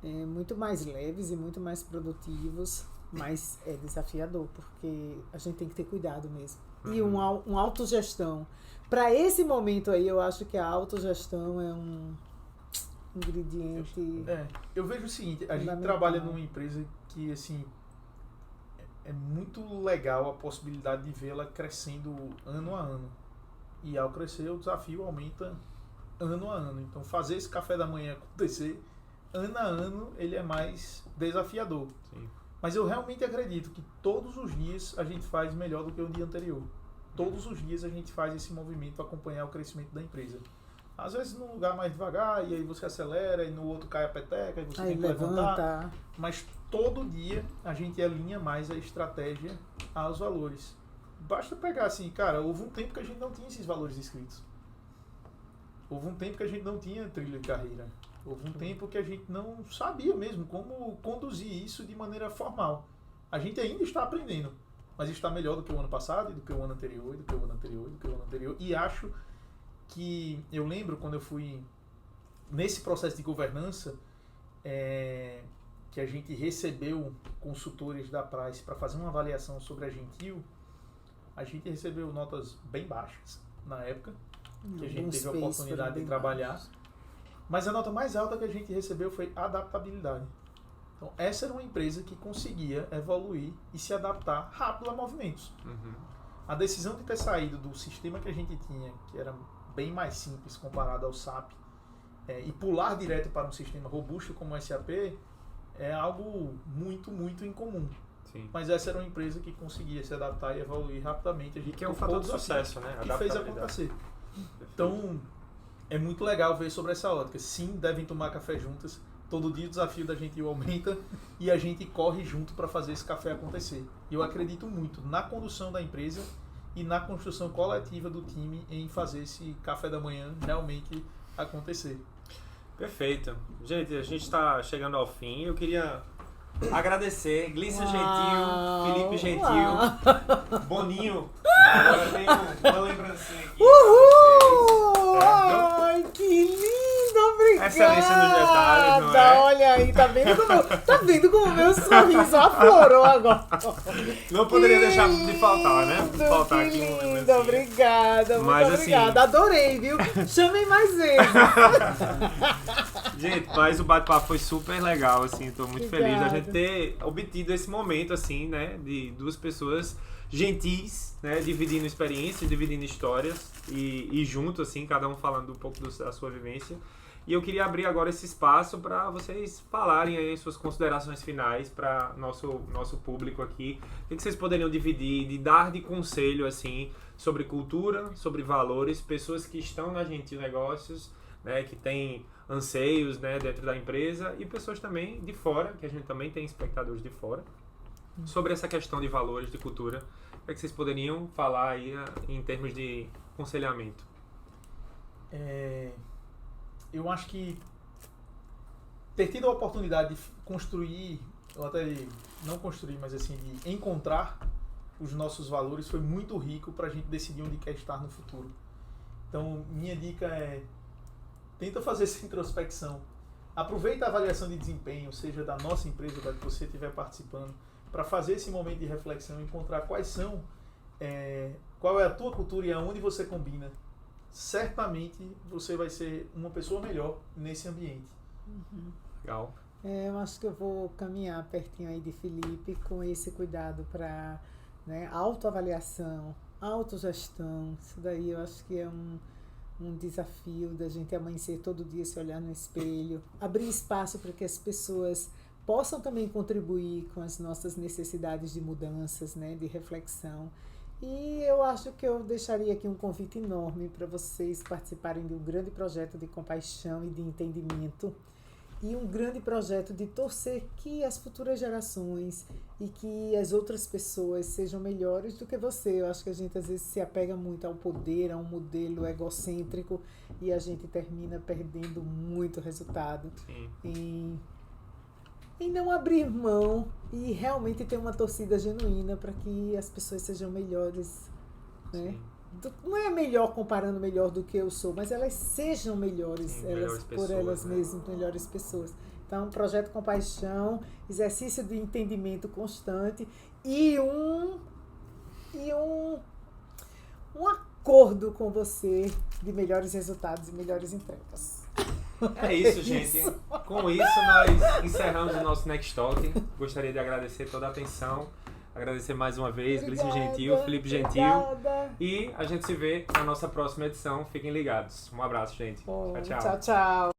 muito mais leves e muito mais produtivos, mas é desafiador, porque a gente tem que ter cuidado mesmo. E uma autogestão. Para esse momento aí, eu acho que a autogestão é um ingrediente. Eu vejo o seguinte, a gente trabalha numa empresa que, assim, é muito legal a possibilidade de vê-la crescendo ano a ano. E ao crescer, o desafio aumenta ano a ano. Então, fazer esse café da manhã acontecer, ano a ano, ele é mais desafiador. Sim. Mas eu realmente acredito que todos os dias a gente faz melhor do que o dia anterior. Todos os dias a gente faz esse movimento para acompanhar o crescimento da empresa. Às vezes num lugar mais devagar, e aí você acelera, e no outro cai a peteca, e você tem que levantar. Mas todo dia a gente alinha mais a estratégia aos valores. Basta pegar assim, cara, houve um tempo que a gente não tinha esses valores escritos. Houve um tempo que a gente não tinha trilha de carreira. Houve um tempo que a gente não sabia mesmo como conduzir isso de maneira formal. A gente ainda está aprendendo, mas está melhor do que o ano passado, e do que o ano anterior, e do que o ano anterior, e do que o ano anterior. E acho que eu lembro quando eu fui nesse processo de governança, que a gente recebeu consultores da Price para fazer uma avaliação sobre a Gentil. A gente recebeu notas bem baixas na época, que a gente teve a oportunidade de trabalhar. Mas a nota mais alta que a gente recebeu foi adaptabilidade. Então, essa era uma empresa que conseguia evoluir e se adaptar rápido a movimentos. A decisão de ter saído do sistema que a gente tinha, que era bem mais simples comparado ao SAP, e pular direto para um sistema robusto como o SAP, é algo muito, muito incomum. Sim. Mas essa era uma empresa que conseguia se adaptar e evoluir rapidamente. A gente que é um fator de sucesso, né? Que fez acontecer. Então, é muito legal ver sobre essa ótica. Sim, devem tomar café juntas. Todo dia o desafio da gente aumenta e a gente corre junto para fazer esse café acontecer. E eu acredito muito na condução da empresa e na construção coletiva do time em fazer esse café da manhã realmente acontecer. Perfeito. Gente, a gente está chegando ao fim. Eu queria agradecer Glícia Gentil, Felipe Gentil, Boninho. Agora tem uma lembrancinha aqui. Uhul! Ai, que lindo, obrigada! Excelência nos detalhes, não é? Olha aí, tá vendo como o meu sorriso aflorou agora. Não poderia deixar de faltar, né? Faltar aqui uma lembrancinha. Lindo, obrigada, mas, muito obrigada. Assim, adorei, viu? Chamem mais vezes. Gente, mas o bate-papo foi super legal, assim, tô muito feliz da gente ter obtido esse momento, assim, né, de duas pessoas gentis, né? Dividindo experiências, dividindo histórias e junto, assim, cada um falando um pouco da sua vivência. E eu queria abrir agora esse espaço para vocês falarem aí suas considerações finais para nosso público aqui. O que vocês poderiam dividir, de dar de conselho, assim, sobre cultura, sobre valores, pessoas que estão na Gentil Negócios, né, que têm anseios, né, dentro da empresa, e pessoas também de fora, que a gente também tem espectadores de fora, sobre essa questão de valores, de cultura. O que vocês poderiam falar aí em termos de aconselhamento? Eu acho que ter tido a oportunidade de construir, ou até não construir, mas assim, de encontrar os nossos valores foi muito rico para a gente decidir onde quer estar no futuro. Então, minha dica é: tenta fazer essa introspecção. Aproveita a avaliação de desempenho, seja da nossa empresa, da que você estiver participando, para fazer esse momento de reflexão, encontrar qual é a tua cultura e aonde você combina. Certamente você vai ser uma pessoa melhor nesse ambiente. Legal. Eu acho que eu vou caminhar pertinho aí de Felipe com esse cuidado para, né, autoavaliação, autogestão. Isso daí eu acho que é um desafio da gente amanhecer todo dia, se olhar no espelho, abrir espaço para que as pessoas possam também contribuir com as nossas necessidades de mudanças, né, de reflexão. E eu acho que eu deixaria aqui um convite enorme para vocês participarem de um grande projeto de compaixão e de entendimento, e um grande projeto de torcer que as futuras gerações e que as outras pessoas sejam melhores do que você. Eu acho que a gente às vezes se apega muito ao poder, a um modelo egocêntrico, e a gente termina perdendo muito resultado em não abrir mão e realmente ter uma torcida genuína para que as pessoas sejam melhores, né? Não é melhor comparando melhor do que eu sou, mas elas sejam melhores, Sim, elas melhores por pessoas, elas né? mesmas, melhores pessoas. Então, projeto compaixão, exercício de entendimento constante e um acordo com você de melhores resultados e melhores entregas. É isso, gente. Com isso, nós encerramos o nosso Next Talk. Gostaria de agradecer toda a atenção. Agradecer mais uma vez, Gleice Gentil, Felipe Gentil. Obrigada. E a gente se vê na nossa próxima edição. Fiquem ligados. Um abraço, gente. Bom, Tchau, tchau. Tchau, tchau.